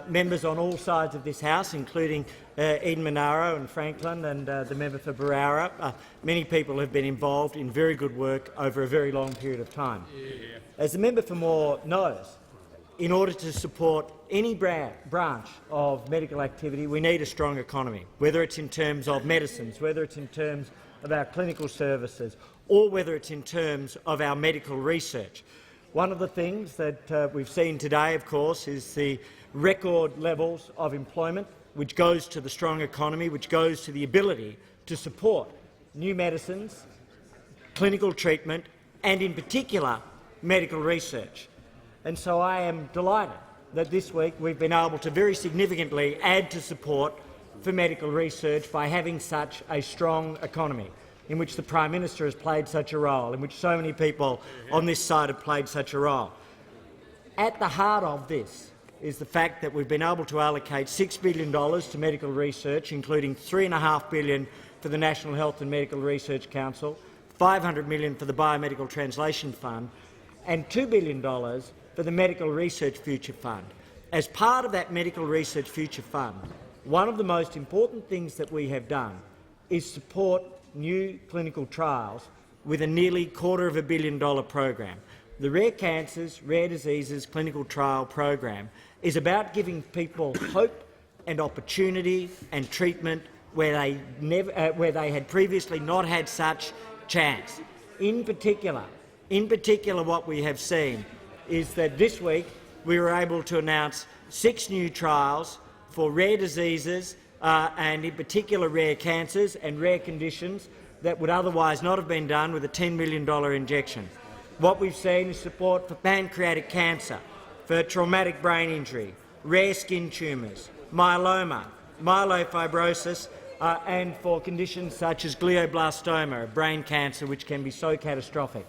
members on all sides of this House, including Eden Monaro and Franklin and the member for Barara. Many people have been involved in very good work over a very long period of time. As the member for Moore knows, in order to support any branch of medical activity, we need a strong economy, whether it's in terms of medicines, whether it's in terms of our clinical services, or whether it's in terms of our medical research. One of the things that we've seen today, of course, is the record levels of employment, which goes to the strong economy, which goes to the ability to support new medicines, clinical treatment and, in particular, medical research. And so I am delighted that this week we've been able to very significantly add to support for medical research by having such a strong economy, in which the Prime Minister has played such a role, in which so many people on this side have played such a role. At the heart of this is the fact that we've been able to allocate $6 billion to medical research, including $3.5 billion for the National Health and Medical Research Council, $500 million for the Biomedical Translation Fund and $2 billion for the Medical Research Future Fund. As part of that Medical Research Future Fund, one of the most important things that we have done is support new clinical trials with a nearly $250 million program. The Rare Cancers, Rare Diseases Clinical Trial Program is about giving people hope and opportunity and treatment where they had previously not had such chance. In particular, what we have seen is that this week we were able to announce 6 new trials for rare diseases and in particular rare cancers and rare conditions that would otherwise not have been done with a $10 million injection. What we've seen is support for pancreatic cancer, for traumatic brain injury, rare skin tumours, myeloma, myelofibrosis, and for conditions such as glioblastoma, a brain cancer which can be so catastrophic.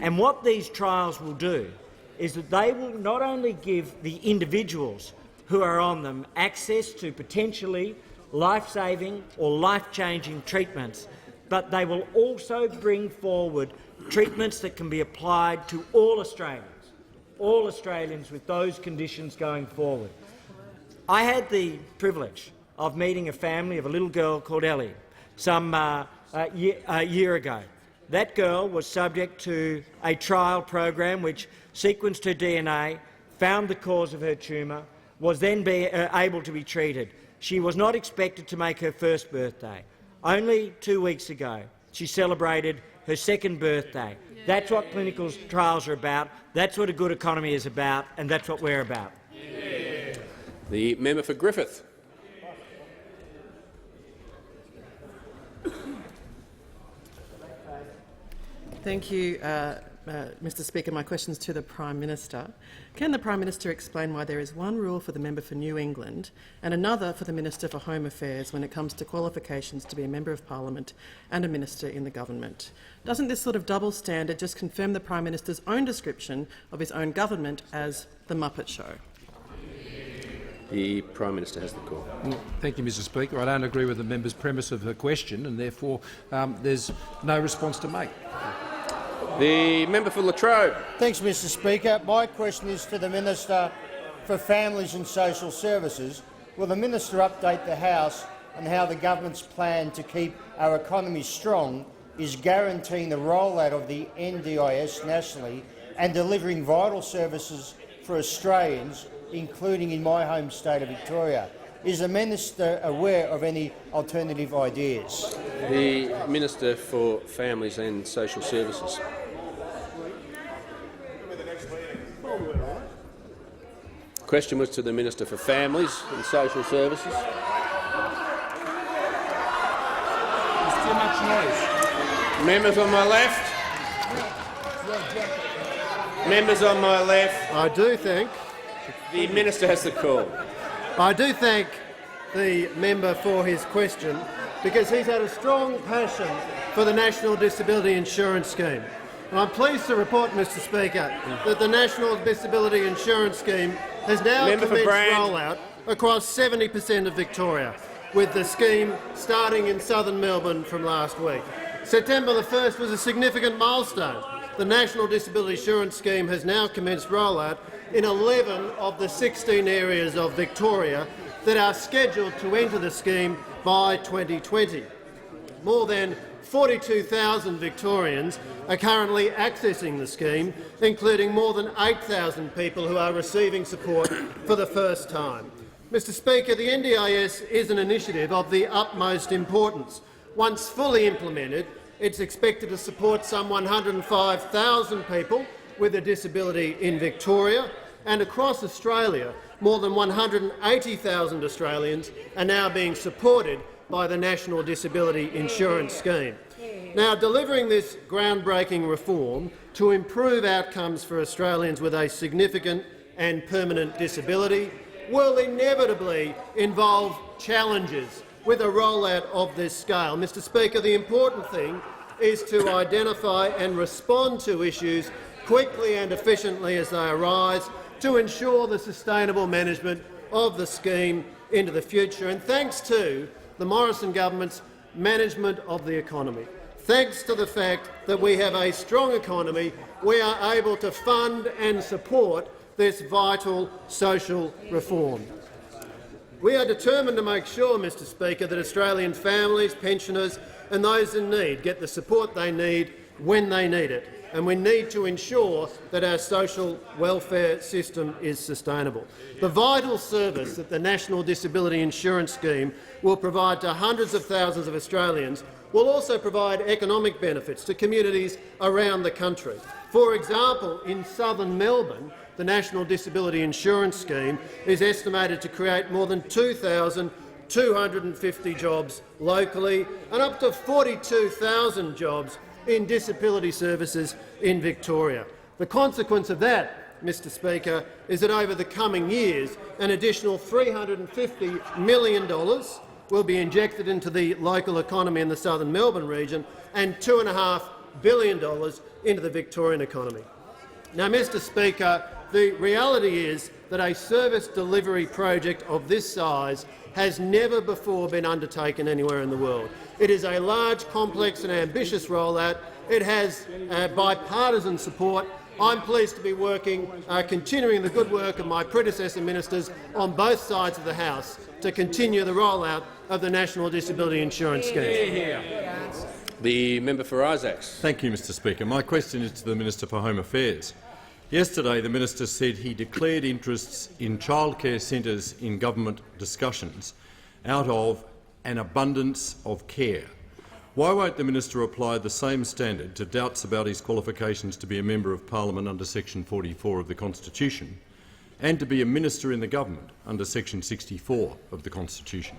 And what these trials will do is that they will not only give the individuals who are on them access to potentially life-saving or life-changing treatments, but they will also bring forward treatments that can be applied to all Australians with those conditions going forward. I had the privilege of meeting a family of a little girl called Ellie a year ago. That girl was subject to a trial program which sequenced her DNA, found the cause of her tumour, was then able to be treated. She was not expected to make her first birthday. Only 2 weeks ago, she celebrated her 2nd birthday. That's what clinical trials are about, that's what a good economy is about, and that's what we're about. The member for Griffith. Thank you, Mr Speaker. My question is to the Prime Minister. Can the Prime Minister explain why there is one rule for the member for New England and another for the Minister for Home Affairs when it comes to qualifications to be a Member of Parliament and a Minister in the government? Doesn't this sort of double standard just confirm the Prime Minister's own description of his own government as the Muppet Show? The Prime Minister has the call. Thank you, Mr Speaker. I don't agree with the member's premise of her question and therefore there's no response to make. The member for Latrobe. Thanks, Mr Speaker. My question is to the Minister for Families and Social Services. Will the Minister update the House on how the government's plan to keep our economy strong is guaranteeing the rollout of the NDIS nationally and delivering vital services for Australians, including in my home state of Victoria? Is the Minister aware of any alternative ideas? The Minister for Families and Social Services. Question was to the Minister for Families and Social Services. There's too much noise. Members on my left. Members on my left. I do think the Minister has the call. I do thank the member for his question because he's had a strong passion for the National Disability Insurance Scheme. And I'm pleased to report, Mr Speaker, that the National Disability Insurance Scheme has now commenced rollout across 70% of Victoria, with the scheme starting in southern Melbourne from last week. September the 1st was a significant milestone. The National Disability Insurance Scheme has now commenced rollout in 11 of the 16 areas of Victoria that are scheduled to enter the scheme by 2020. More than 42,000 Victorians are currently accessing the scheme, including more than 8,000 people who are receiving support for the first time. Mr Speaker, the NDIS is an initiative of the utmost importance. Once fully implemented, it's expected to support some 105,000 people with a disability in Victoria, and across Australia, more than 180,000 Australians are now being supported by the National Disability Insurance Scheme. Now, delivering this groundbreaking reform to improve outcomes for Australians with a significant and permanent disability will inevitably involve challenges with a rollout of this scale. Mr Speaker, the important thing is to identify and respond to issues quickly and efficiently as they arise, to ensure the sustainable management of the scheme into the future, and thanks to the Morrison government's management of the economy. Thanks to the fact that we have a strong economy, we are able to fund and support this vital social reform. We are determined to make sure, Mr Speaker, that Australian families, pensioners and those in need get the support they need when they need it, and we need to ensure that our social welfare system is sustainable. The vital service that the National Disability Insurance Scheme will provide to hundreds of thousands of Australians will also provide economic benefits to communities around the country. For example, in southern Melbourne, the National Disability Insurance Scheme is estimated to create more than 2,250 jobs locally and up to 42,000 jobs in disability services in Victoria. The consequence of that, Mr Speaker, is that over the coming years an additional $350 million will be injected into the local economy in the southern Melbourne region and $2.5 billion into the Victorian economy. Now, Mr Speaker, the reality is that a service delivery project of this size has never before been undertaken anywhere in the world. It is a large, complex and ambitious rollout. It has bipartisan support. I'm pleased to be continuing the good work of my predecessor ministers on both sides of the House to continue the rollout of the National Disability Insurance Scheme. The member for Isaacs. Thank you, Mr Speaker. My question is to the Minister for Home Affairs. Yesterday, the minister said he declared interests in childcare centres in government discussions out of an abundance of care. Why won't the minister apply the same standard to doubts about his qualifications to be a member of Parliament under Section 44 of the Constitution and to be a minister in the government under Section 64 of the Constitution?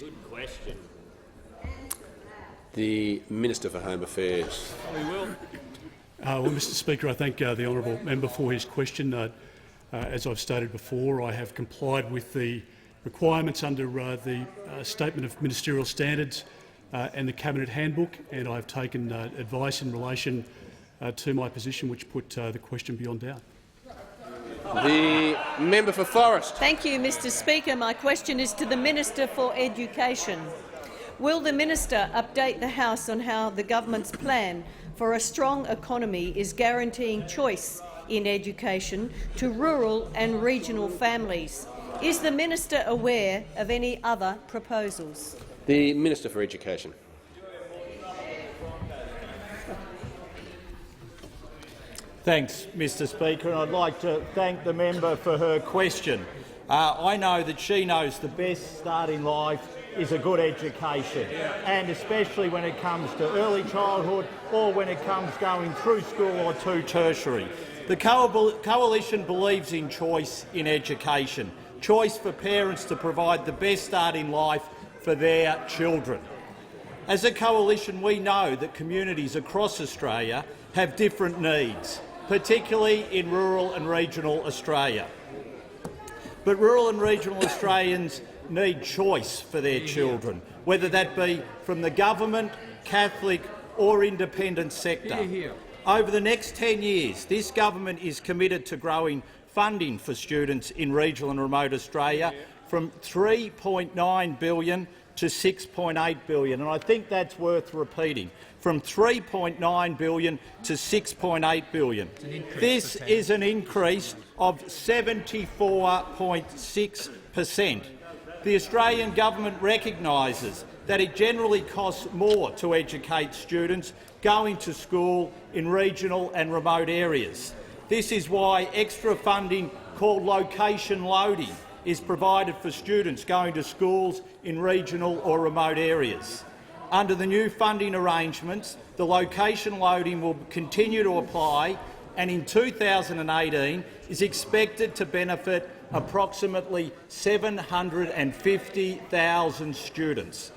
Good question. The Minister for Home Affairs. Well, Mr Speaker, I thank the honourable member for his question. As I've stated before, I have complied with the requirements under the Statement of Ministerial Standards and the Cabinet Handbook, and I have taken advice in relation to my position, which put the question beyond doubt. The member for Forest. Thank you, Mr Speaker. My question is to the Minister for Education. Will the minister update the House on how the government's plan for a strong economy is guaranteeing choice in education to rural and regional families? Is the minister aware of any other proposals? The Minister for Education. Thanks, Mr Speaker, and I'd like to thank the member for her question. I know that she knows the best start in life is a good education, and especially when it comes to early childhood or when it comes going through school or to tertiary. The Coalition believes in choice in education, choice for parents to provide the best start in life for their children. As a coalition, we know that communities across Australia have different needs, particularly in rural and regional Australia. But rural and regional Australians need choice for their children, whether that be from the government, Catholic or independent sector. Over the next 10 years, this government is committed to growing funding for students in regional and remote Australia from $3.9 billion to $6.8 billion, and I think that's worth repeating, from $3.9 billion to $6.8 billion. This is an increase of 74.6%. The Australian government recognises that it generally costs more to educate students going to school in regional and remote areas. This is why extra funding called location loading is provided for students going to schools in regional or remote areas. Under the new funding arrangements, the location loading will continue to apply and in 2018 is expected to benefit approximately 750,000 students.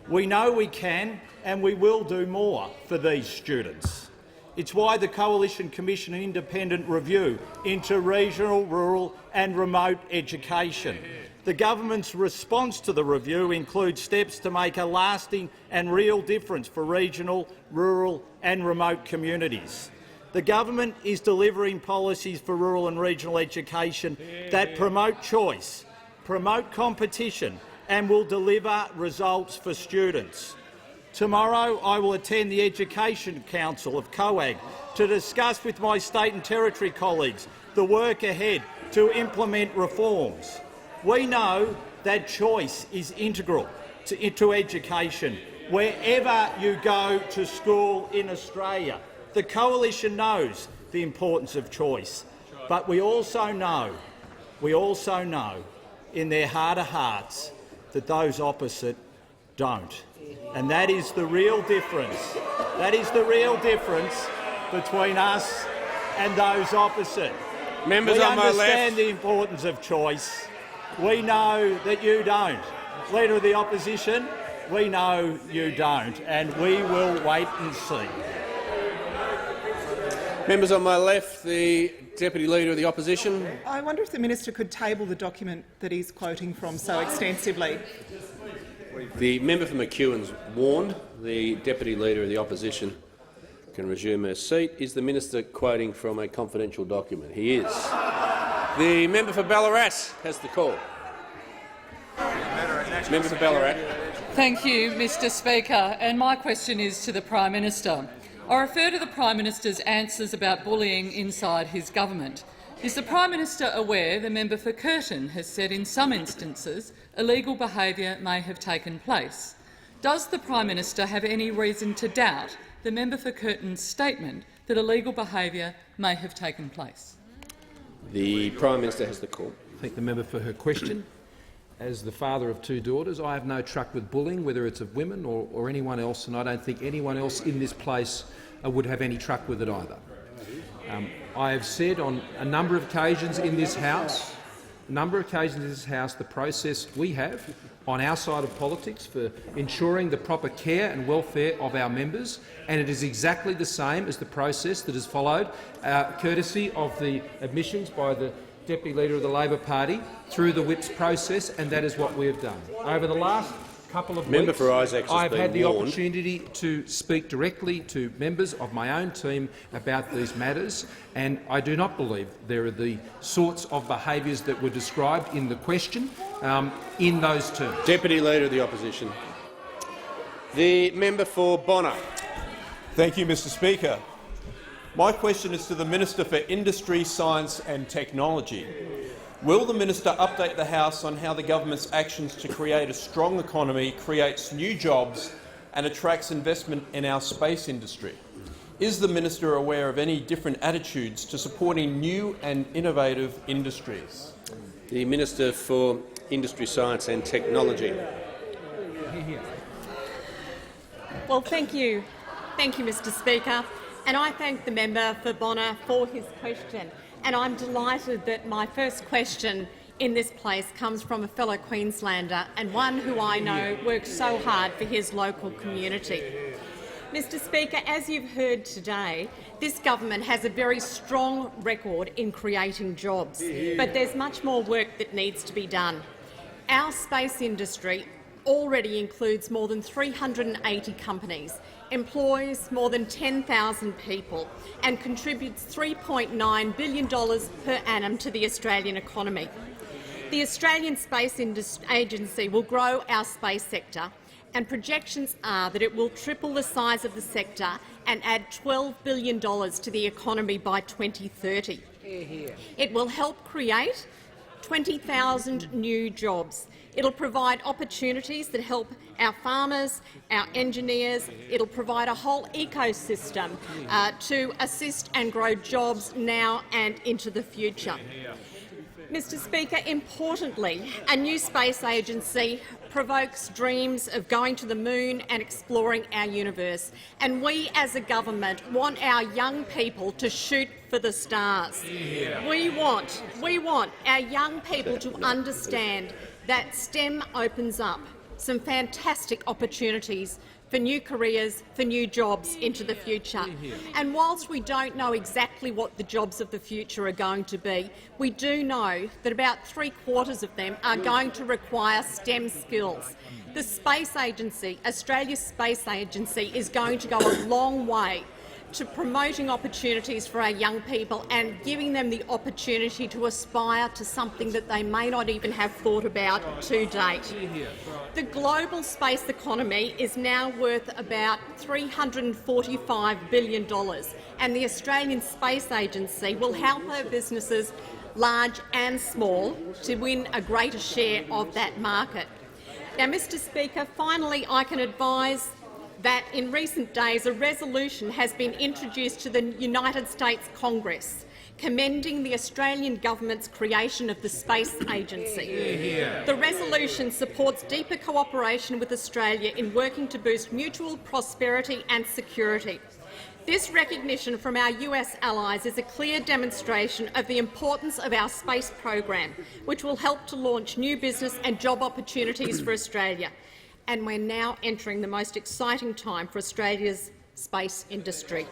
We know we can and we will do more for these students. It's why the Coalition commissioned an independent review into regional, rural and remote education. The government's response to the review includes steps to make a lasting and real difference for regional, rural and remote communities. The government is delivering policies for rural and regional education that promote choice, promote competition and will deliver results for students. Tomorrow I will attend the Education Council of COAG to discuss with my state and territory colleagues the work ahead to implement reforms. We know that choice is integral to education wherever you go to school in Australia. The Coalition knows the importance of choice, but we also know in their heart of hearts that those opposite don't. And that is the real difference. That is the real difference between us and those opposite. Members we on my left. understand the importance of choice. We know that you don't. Leader of the Opposition, we know you don't, and we will wait and see. Members on my left, the Deputy Leader of the Opposition. I wonder if the minister could table the document that he's quoting from so extensively. The member for McEwen's warned. The Deputy Leader of the Opposition can resume her seat. Is the minister quoting from a confidential document? He is. The member for Ballarat has the call. Member for Ballarat. Thank you, Mr Speaker. And my question is to the Prime Minister. I refer to the Prime Minister's answers about bullying inside his government. Is the Prime Minister aware the member for Curtin has said in some instances illegal behaviour may have taken place? Does the Prime Minister have any reason to doubt the member for Curtin's statement that illegal behaviour may have taken place? The Prime Minister has the call. I thank the member for her question. As the father of two daughters, I have no truck with bullying, whether it's of women or anyone else, and I don't think anyone else in this place would have any truck with it either. I have said on a number of occasions in this House, the process we have on our side of politics for ensuring the proper care and welfare of our members, and it is exactly the same as the process that is followed, courtesy of the admissions by the Deputy Leader of the Labor Party through the Wicks process, and that is what we have done. Over the last couple of weeks, I have had the opportunity to speak directly to members of my own team about these matters, and I do not believe there are the sorts of behaviours that were described in the question in those terms. Deputy Leader of the Opposition. The member for Bonner. Thank you, Mr Speaker. My question is to the Minister for Industry, Science and Technology. Will the minister update the House on how the government's actions to create a strong economy creates new jobs and attracts investment in our space industry? Is the minister aware of any different attitudes to supporting new and innovative industries? The Minister for Industry, Science and Technology. Well, thank you, Mr Speaker. And I thank the member for Bonner for his question. And I'm delighted that my first question in this place comes from a fellow Queenslander and one who I know works so hard for his local community. Mr Speaker, as you've heard today, this government has a very strong record in creating jobs, but there's much more work that needs to be done. Our space industry already includes more than 380 companies, employs more than 10,000 people and contributes $3.9 billion per annum to the Australian economy. The Australian Space Agency will grow our space sector, and projections are that it will triple the size of the sector and add $12 billion to the economy by 2030. It will help create 20,000 new jobs. It'll provide opportunities that help our farmers, our engineers. It'll provide a whole ecosystem to assist and grow jobs now and into the future. Mr Speaker, importantly, a new space agency provokes dreams of going to the moon and exploring our universe, and we as a government want our young people to shoot for the stars. We want our young people to understand that STEM opens up some fantastic opportunities for new careers, for new jobs into the future. And whilst we don't know exactly what the jobs of the future are going to be, we do know that about 3/4 of them are going to require STEM skills. The Space Agency, Australia's Space Agency, is going to go a long way to promoting opportunities for our young people and giving them the opportunity to aspire to something that they may not even have thought about to date. The global space economy is now worth about $345 billion, and the Australian Space Agency will help our businesses, large and small, to win a greater share of that market. Now, Mr Speaker, finally I can advise that in recent days a resolution has been introduced to the United States Congress commending the Australian government's creation of the Space Agency. The resolution supports deeper cooperation with Australia in working to boost mutual prosperity and security. This recognition from our US allies is a clear demonstration of the importance of our space program, which will help to launch new business and job opportunities for Australia. And we're now entering the most exciting time for Australia's space industry.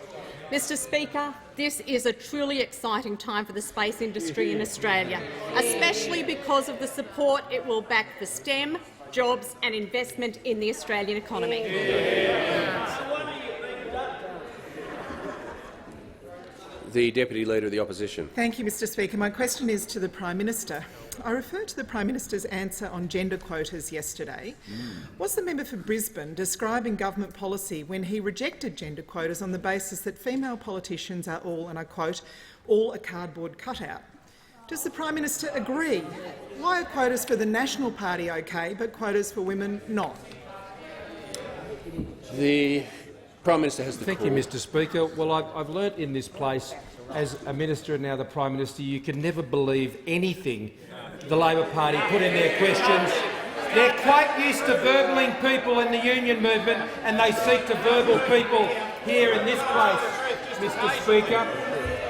Mr Speaker, this is a truly exciting time for the space industry in Australia, especially because of the support it will back for STEM, jobs and investment in the Australian economy. The Deputy Leader of the Opposition. Thank you, Mr Speaker. My question is to the Prime Minister. I refer to the Prime Minister's answer on gender quotas yesterday. Was the member for Brisbane describing government policy when he rejected gender quotas on the basis that female politicians are all, and I quote, all a cardboard cutout? Does the Prime Minister agree? Why are quotas for the National Party okay, but quotas for women not? The Prime Minister has the call. Thank you, Mr Speaker. Well, I've learnt in this place, as a minister and now the Prime Minister, you can never believe anything the Labor Party put in their questions. They're quite used to verballing people in the union movement, and they seek to verbal people here in this place, Mr Speaker.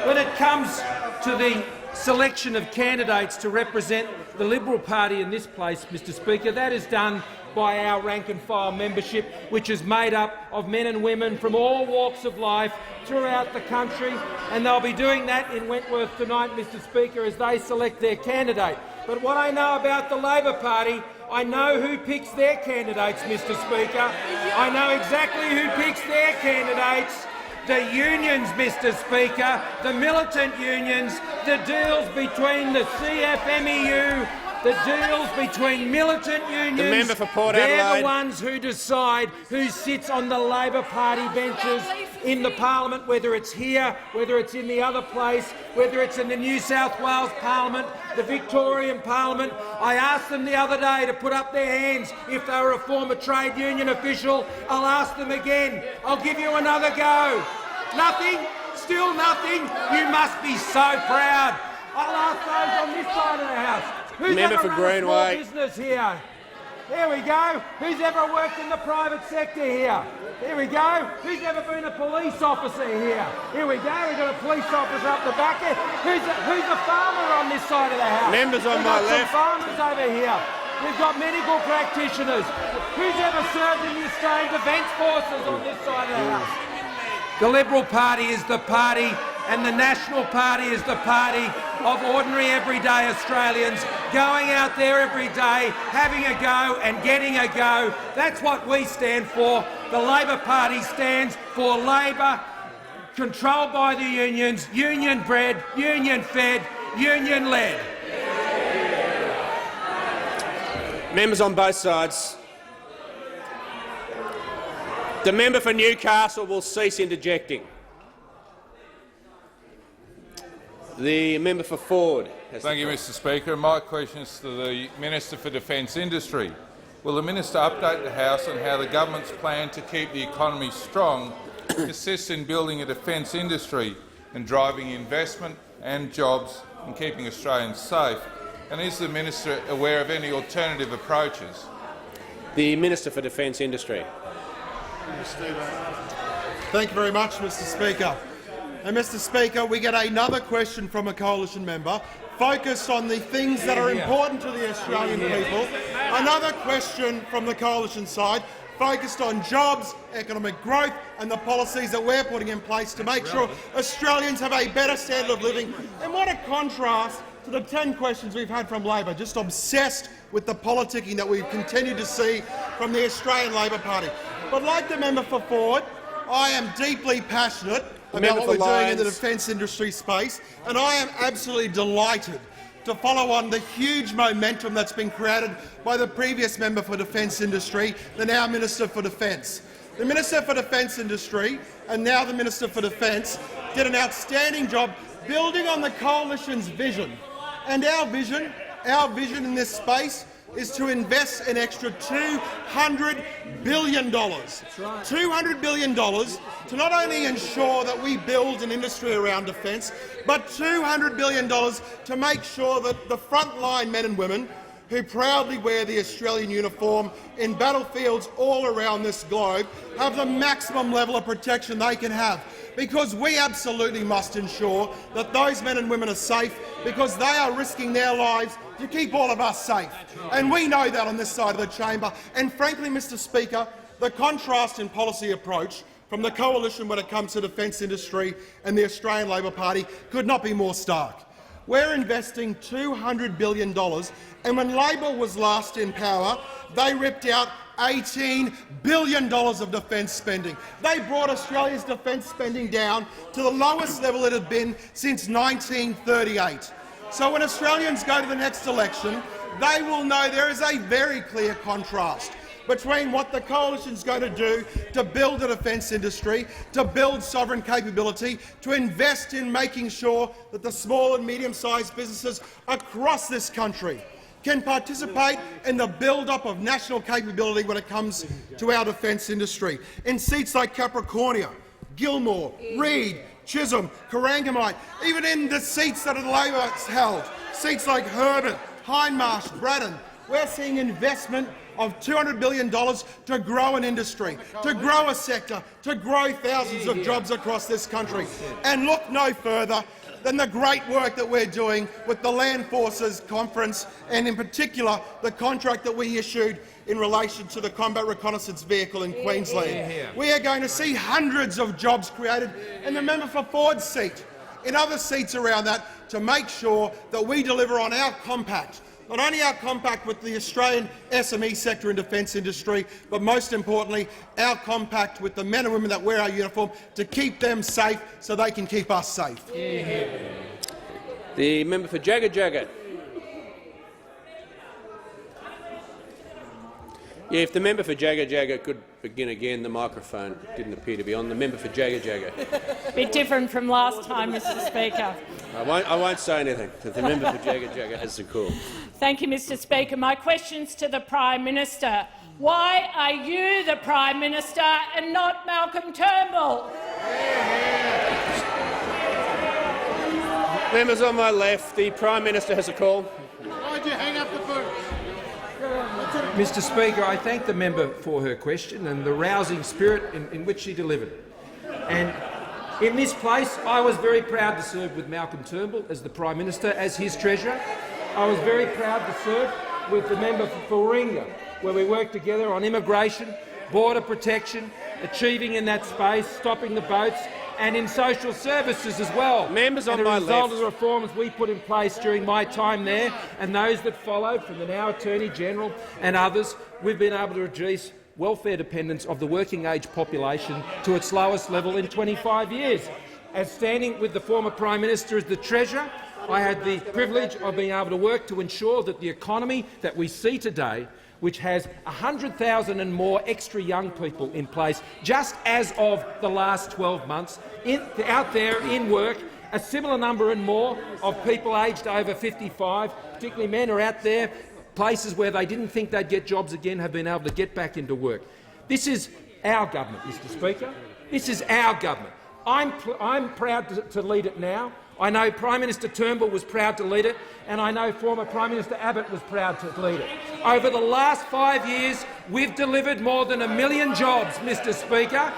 When it comes to the selection of candidates to represent the Liberal Party in this place, Mr Speaker, that is done by our rank-and-file membership, which is made up of men and women from all walks of life throughout the country, and they'll be doing that in Wentworth tonight, Mr Speaker, as they select their candidate. But what I know about the Labor Party, I know who picks their candidates, Mr Speaker. I know exactly who picks their candidates. The unions, Mr Speaker, the militant unions, the deals between the CFMEU, the deals between militant unions, The member for Port they're Adelaide. the ones who decide who sits on the Labor Party benches in the parliament, whether it's here, whether it's in the other place, whether it's in the New South Wales Parliament, the Victorian Parliament. I asked them the other day to put up their hands if they were a former trade union official. I'll ask them again. I'll give you another go. Nothing? Still nothing? You must be so proud. I'll ask those on this side of the House. Who's Member ever for run a small Greenway. business here? There we go. Who's ever worked in the private sector here? Here we go. Who's ever been a police officer here? Here we go. We've got a police officer up the back here. Who's a farmer on this side of the House? Members on We've my got left. some farmers over here. We've got medical practitioners. Who's ever served in the Australian Defence Forces on this side of the House? The Liberal Party is the party, and the National Party is the party of ordinary everyday Australians going out there every day, having a go and getting a go. That's what we stand for. The Labor Party stands for Labor, controlled by the unions, union-bred, union-fed, union-led. Members on both sides. The member for Newcastle will cease interjecting. The member for Ford. Thank you, Mr Speaker. My question is to the Minister for Defence Industry. Will the minister update the House on how the government's plan to keep the economy strong consists in building a defence industry and driving investment and jobs and keeping Australians safe? And is the minister aware of any alternative approaches? The Minister for Defence Industry. Thank you very much, Mr Speaker. And Mr Speaker, we get another question from a coalition member focused on the things that are important to the Australian people. Another question from the coalition side focused on jobs, economic growth and the policies that we're putting in place to make sure Australians have a better standard of living. And what a contrast to the 10 questions we've had from Labor, just obsessed with the politicking that we've continued to see from the Australian Labor Party. But like the member for Ford, I am deeply passionate about what we're doing in the defence industry space, and I am absolutely delighted to follow on the huge momentum that's been created by the previous member for Defence Industry, the now Minister for Defence. The Minister for Defence Industry and now the Minister for Defence did an outstanding job building on the Coalition's vision. And our vision in this space is to invest an extra $200 billion. That's right. $200 billion to not only ensure that we build an industry around defence, but $200 billion to make sure that the frontline men and women who proudly wear the Australian uniform in battlefields all around this globe have the maximum level of protection they can have, because we absolutely must ensure that those men and women are safe, because they are risking their lives to keep all of us safe. And we know that on this side of the chamber. And frankly, Mr Speaker, the contrast in policy approach from the Coalition when it comes to defence industry and the Australian Labor Party could not be more stark. We're investing $200 billion, and when Labor was last in power, they ripped out $18 billion of defence spending. They brought Australia's defence spending down to the lowest level it had been since 1938. So when Australians go to the next election, they will know there is a very clear contrast between what the Coalition is going to do to build a defence industry, to build sovereign capability, to invest in making sure that the small and medium-sized businesses across this country can participate in the build-up of national capability when it comes to our defence industry. In seats like Capricornia, Gilmore, Reid, Chisholm, Corangamite, even in the seats that Labor has held, seats like Herbert, Hindmarsh, Braddon, we're seeing investment of $200 billion to grow an industry, to grow a sector, to grow thousands of jobs across this country. And look no further than the great work that we're doing with the Land Forces Conference, and in particular the contract that we issued in relation to the Combat Reconnaissance Vehicle in Queensland. We are going to see hundreds of jobs created in the member for Ford's seat, in other seats around that, to make sure that we deliver on our compact. Not only our compact with the Australian SME sector and defence industry, but most importantly, our compact with the men and women that wear our uniform to keep them safe so they can keep us safe. The member for Jagga Jagga. Yeah, if the member for Jagga Jagga could begin again. The microphone didn't appear to be on. The member for Jagga Jagga. Bit different from last time, Mr Speaker. I won't say anything. The member for Jagga Jagga has the call. Thank you, Mr Speaker. My question's to the Prime Minister. Why are you the Prime Minister and not Malcolm Turnbull? Members on my left, the Prime Minister has a call. Why'd you hang up the phone? Mr Speaker, I thank the member for her question and the rousing spirit in which she delivered it. And in this place, I was very proud to serve with Malcolm Turnbull as the Prime Minister, as his Treasurer. I was very proud to serve with the member for Warringah, where we worked together on immigration, border protection, achieving in that space, stopping the boats, and in social services as well. Members on my left. As a result of the reforms we put in place during my time there and those that followed from the now Attorney-General and others, we've been able to reduce welfare dependence of the working-age population to its lowest level in 25 years. As standing with the former Prime Minister as the Treasurer, I had the privilege of being able to work to ensure that the economy that we see today, which has 100,000 and more extra young people in place just as of the last 12 months, out there in work, a similar number and more of people aged over 55, particularly men, are out there, places where they didn't think they'd get jobs again, have been able to get back into work. This is our government, Mr Speaker. This is our government. I'm proud to lead it now. I know Prime Minister Turnbull was proud to lead it, and I know former Prime Minister Abbott was proud to lead it. Over the last 5 years, we've delivered more than 1 million jobs, Mr Speaker.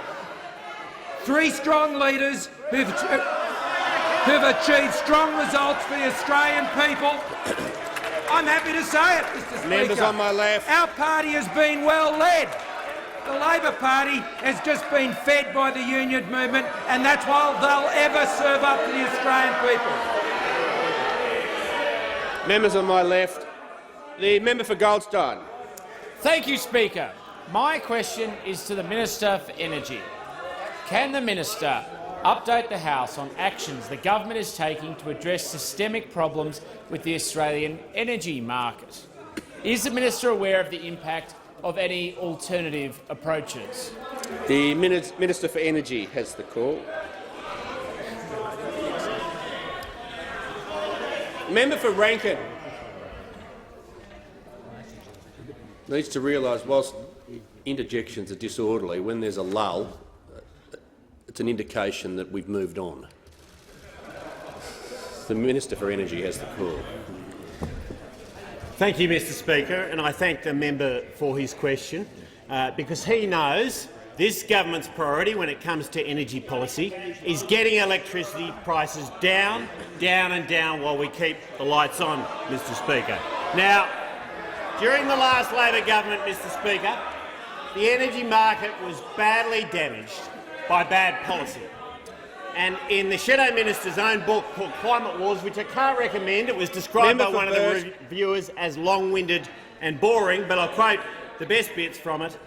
3 strong leaders who've achieved strong results for the Australian people. I'm happy to say it, Mr Speaker. Members on my left. Our party has been well led. The Labor Party has just been fed by the union movement, and that's why they'll ever serve up to the Australian people. Members on my left. The member for Goldstein. Thank you, Speaker. My question is to the Minister for Energy. Can the Minister update the House on actions the government is taking to address systemic problems with the Australian energy market? Is the minister aware of the impact of any alternative approaches? The Minister for Energy has the call. Member for Rankin needs to realise, whilst interjections are disorderly, when there's a lull, it's an indication that we've moved on. The Minister for Energy has the call. Thank you, Mr Speaker, and I thank the member for his question, because he knows this government's priority when it comes to energy policy is getting electricity prices down, down and down while we keep the lights on, Mr Speaker. Now, during the last Labor government, Mr Speaker, the energy market was badly damaged by bad policy. And in the Shadow Minister's own book called Climate Wars, which I can't recommend, it was described by one of the reviewers as long-winded and boring, but I'll quote the best bits from it.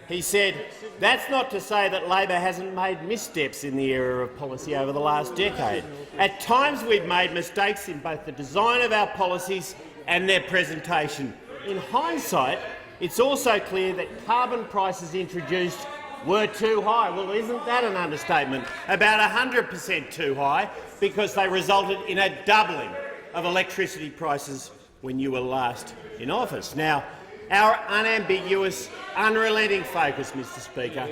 He said, "That's not to say that Labor hasn't made missteps in the area of policy over the last decade. At times we've made mistakes in both the design of our policies and their presentation. In hindsight, it's also clear that carbon prices introduced were too high." Well, isn't that an understatement? About 100% too high, because they resulted in a doubling of electricity prices when you were last in office. Now, our unambiguous, unrelenting focus, Mr Speaker,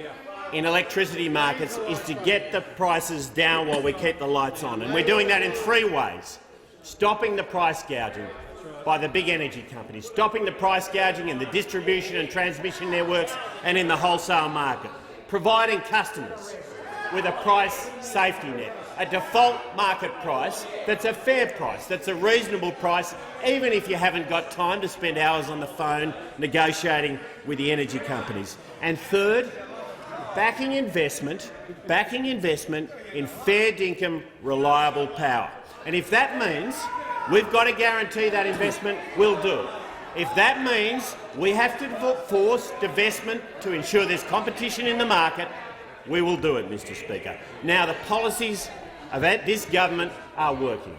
in electricity markets is to get the prices down while we keep the lights on, and we're doing that in 3 ways: stopping the price gouging by the big energy companies, stopping the price gouging in the distribution and transmission networks and in the wholesale market, providing customers with a price safety net, a default market price that's a fair price, that's a reasonable price, even if you haven't got time to spend hours on the phone negotiating with the energy companies. And third, backing investment in fair dinkum, reliable power. And if that means we've got to guarantee that investment, we'll do it. If that means we have to force divestment to ensure there's competition in the market, we will do it, Mr Speaker. Now, the policies of this government are working,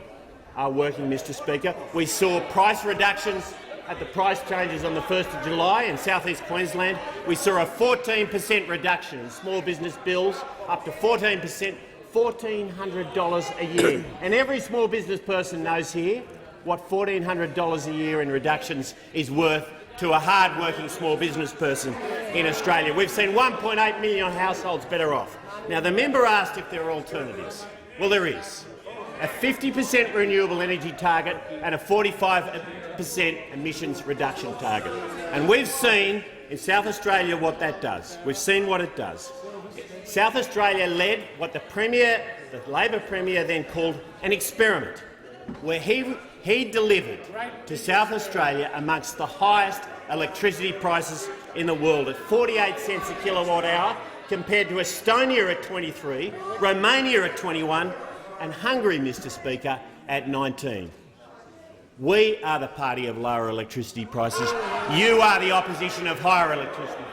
Mr Speaker. We saw price reductions at the price changes on the 1st of July in south-east Queensland. We saw a 14% reduction in small business bills, up to 14%, $1,400 a year. And every small business person knows here what $1,400 a year in reductions is worth to a hard-working small business person in Australia. We've seen 1.8 million households better off. Now, the member asked if there are alternatives. Well, there is. A 50% renewable energy target and a 45% emissions reduction target. And we've seen in South Australia what that does. We've seen what it does. South Australia led what the Labor Premier then called an experiment, where he delivered to South Australia amongst the highest electricity prices in the world at 48 cents a kilowatt hour, compared to Estonia at 23, Romania at 21 and Hungary, Mr Speaker, at 19. We are the party of lower electricity prices. You are the opposition of higher electricity prices.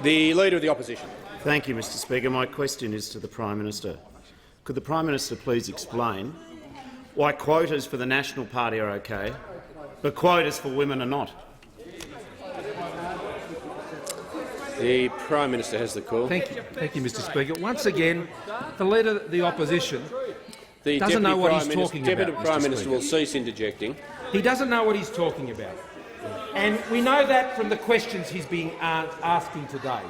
The Leader of the Opposition. Thank you, Mr Speaker. My question is to the Prime Minister. Could the Prime Minister please explain why quotas for the National Party are okay, but quotas for women are not? The Prime Minister has the call. Thank you, Mr Speaker. Once again, the Leader of the Opposition doesn't know what he's talking about. The Deputy Prime Minister will cease interjecting. He doesn't know what he's talking about. And we know that from the questions he's been asking today.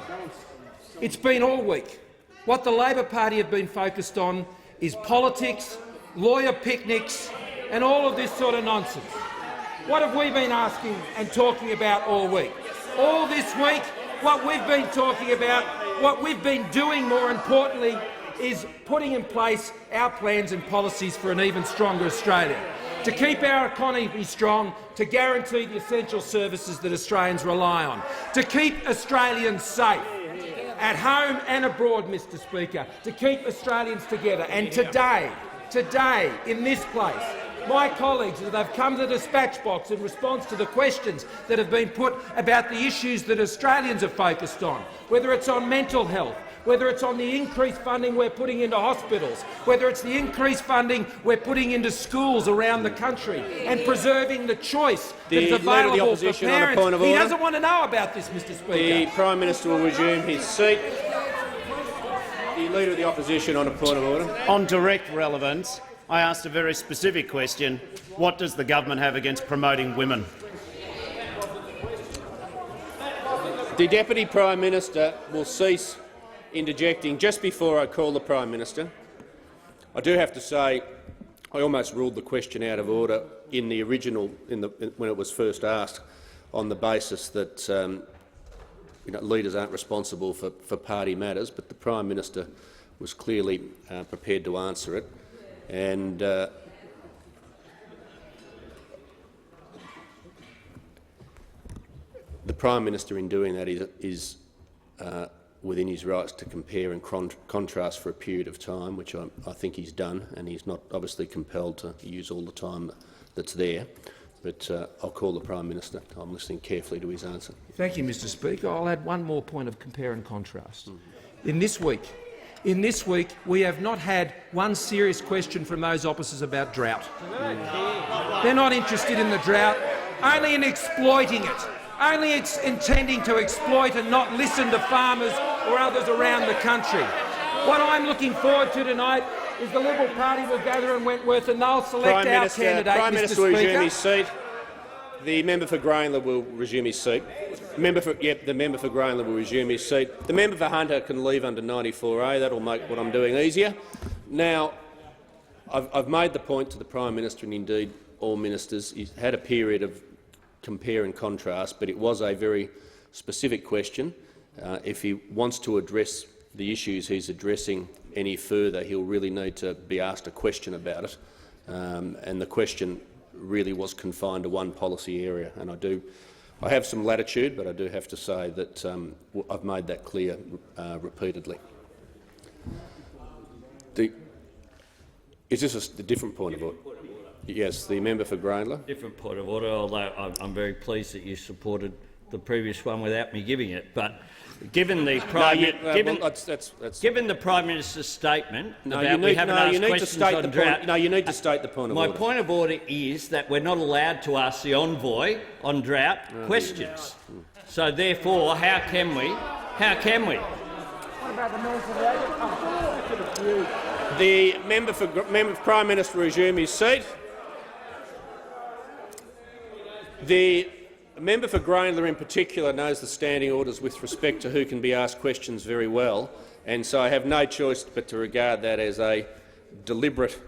It's been all week. What the Labor Party have been focused on is politics, lawyer picnics and all of this sort of nonsense. What have we been asking and talking about all week? All this week, what we've been talking about, what we've been doing, more importantly, is putting in place our plans and policies for an even stronger Australia, to keep our economy strong, to guarantee the essential services that Australians rely on, to keep Australians safe, at home and abroad, Mr Speaker, to keep Australians together. And today, in this place, my colleagues that have come to the dispatch box in response to the questions that have been put about the issues that Australians are focused on, whether it's on mental health, whether it's on the increased funding we're putting into hospitals, whether it's the increased funding we're putting into schools around the country and preserving the choice that's available for parents. He doesn't want to know about this, Mr Speaker. The Prime Minister will resume his seat. The Leader of the Opposition on a point of order. On direct relevance, I asked a very specific question. What does the government have against promoting women? The Deputy Prime Minister will cease interjecting. Just before I call the Prime Minister, I do have to say I almost ruled the question out of order in the original, when it was first asked, on the basis that leaders aren't responsible for party matters, but the Prime Minister was clearly prepared to answer it. And the Prime Minister, in doing that, is within his rights to compare and contrast for a period of time, which I think he's done, and he's not obviously compelled to use all the time that's there. But I'll call the Prime Minister. I'm listening carefully to his answer. Thank you, Mr Speaker. I'll add one more point of compare and contrast. In this week, we have not had one serious question from those opposites about drought. They're not interested in the drought, only in exploiting it, only intending to exploit and not listen to farmers or others around the country. What I'm looking forward to tonight is the Liberal Party will gather in Wentworth and they'll select our candidate, Prime Minister will Mr Speaker. resume his seat. The member for Grainler will resume his seat. The member for Grainler will resume his seat. The member for Hunter can leave under 94A. That will make what I'm doing easier. Now, I've made the point to the Prime Minister, and indeed all ministers. He's had a period of compare and contrast, but it was a very specific question. If he wants to address the issues he's addressing any further, he'll really need to be asked a question about it. And the question really was confined to one policy area. And I have some latitude, but I do have to say that I've made that clear repeatedly. Is this a different point of order? Yes, the member for Grainler. Different point of order, although I'm very pleased that you supported the previous one without me giving it. But given the Prime the Prime Minister's statement about we haven't asked questions on drought, you need to state the point of order. My point of order is that we're not allowed to ask the envoy on drought questions. So therefore, how can we? The member for Prime Minister will resume his seat. The member for Grainler in particular knows the standing orders with respect to who can be asked questions very well, and so I have no choice but to regard that as a deliberate,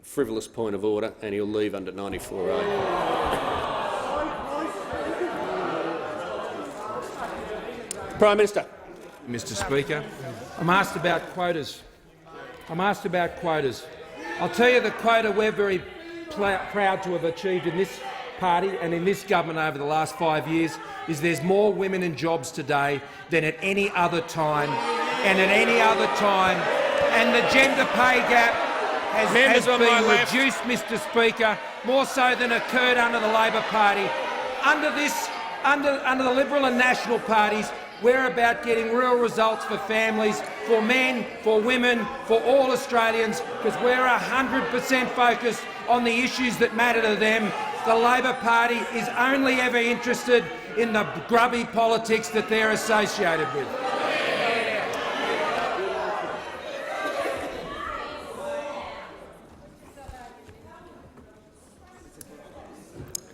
frivolous point of order, and he'll leave under 94A. Prime Minister. Mr Speaker, I'm asked about quotas. I'll tell you the quota we're very proud to have achieved in this party and in this government over the last 5 years is there's more women in jobs today than at any other time, and the gender pay gap has been reduced, Mr Speaker, more so than occurred under the Labor Party. Under the Liberal and National parties, we're about getting real results for families, for men, for women, for all Australians, because we're 100% focused on the issues that matter to them. The Labor Party is only ever interested in the grubby politics that they're associated with.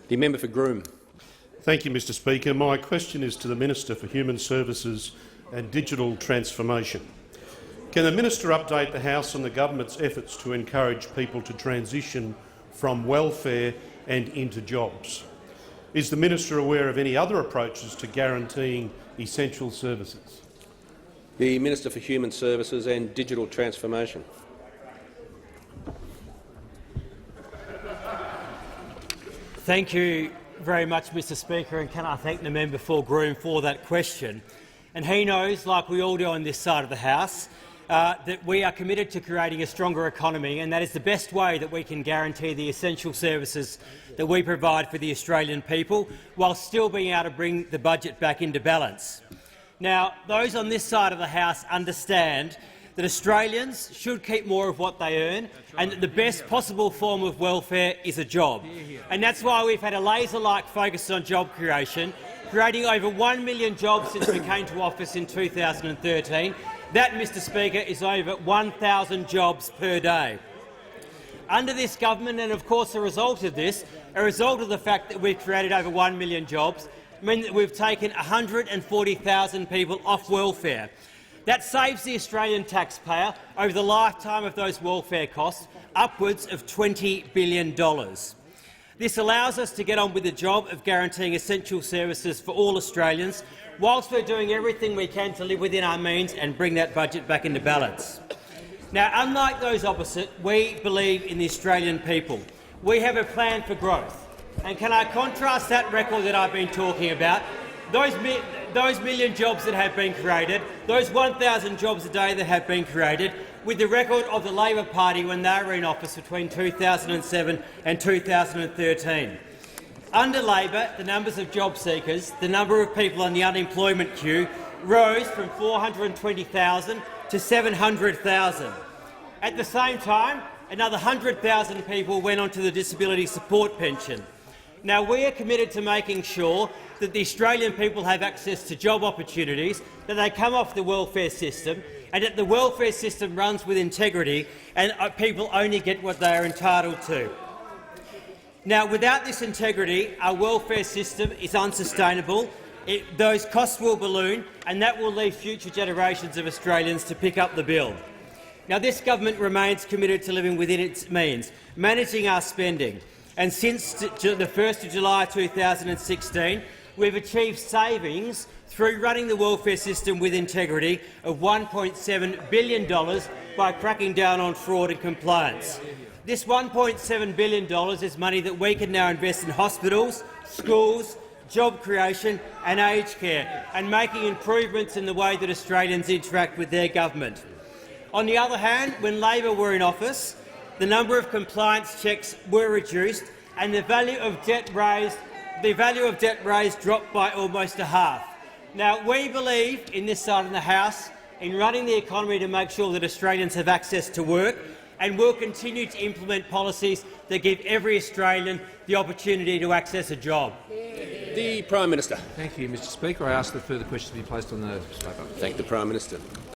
The member for Groom. Thank you, Mr Speaker. My question is to the Minister for Human Services and Digital Transformation. Can the Minister update the House on the government's efforts to encourage people to transition from welfare and into jobs? Is the Minister aware of any other approaches to guaranteeing essential services? The Minister for Human Services and Digital Transformation. Thank you very much, Mr Speaker, and can I thank the member for Groom for that question. And he knows, like we all do on this side of the House, that we are committed to creating a stronger economy, and that is the best way that we can guarantee the essential services that we provide for the Australian people, while still being able to bring the budget back into balance. Now, those on this side of the House understand that Australians should keep more of what they earn, and that the best possible form of welfare is a job. And that's why we've had a laser-like focus on job creation, creating over 1 million jobs since we came to office in 2013. That, Mr Speaker, is over 1,000 jobs per day. Under this government, and of course a result of the fact that we've created over 1 million jobs, mean that we've taken 140,000 people off welfare. That saves the Australian taxpayer, over the lifetime of those welfare costs, upwards of $20 billion. This allows us to get on with the job of guaranteeing essential services for all Australians, whilst we're doing everything we can to live within our means and bring that budget back into balance. Now, unlike those opposite, we believe in the Australian people. We have a plan for growth. And can I contrast that record that I've been talking about, those million jobs that have been created, those 1,000 jobs a day that have been created, with the record of the Labor Party when they were in office between 2007 and 2013. Under Labor, the numbers of job seekers, the number of people on the unemployment queue, rose from 420,000 to 700,000. At the same time, another 100,000 people went onto the disability support pension. Now, we are committed to making sure that the Australian people have access to job opportunities, that they come off the welfare system, and that the welfare system runs with integrity and people only get what they are entitled to. Now, without this integrity, our welfare system is unsustainable. Those costs will balloon, and that will leave future generations of Australians to pick up the bill. Now, this government remains committed to living within its means, managing our spending. And since the 1st of July 2016, we've achieved savings through running the welfare system with integrity of $1.7 billion by cracking down on fraud and compliance. This $1.7 billion is money that we can now invest in hospitals, schools, job creation and aged care, and making improvements in the way that Australians interact with their government. On the other hand, when Labor were in office, the number of compliance checks were reduced and the value of debt raised dropped by almost a half. Now, we believe in this side of the House in running the economy to make sure that Australians have access to work, and will continue to implement policies that give every Australian the opportunity to access a job. The Prime Minister. Thank you, Mr Speaker. I ask that further questions be placed on the paper. Thank the Prime Minister.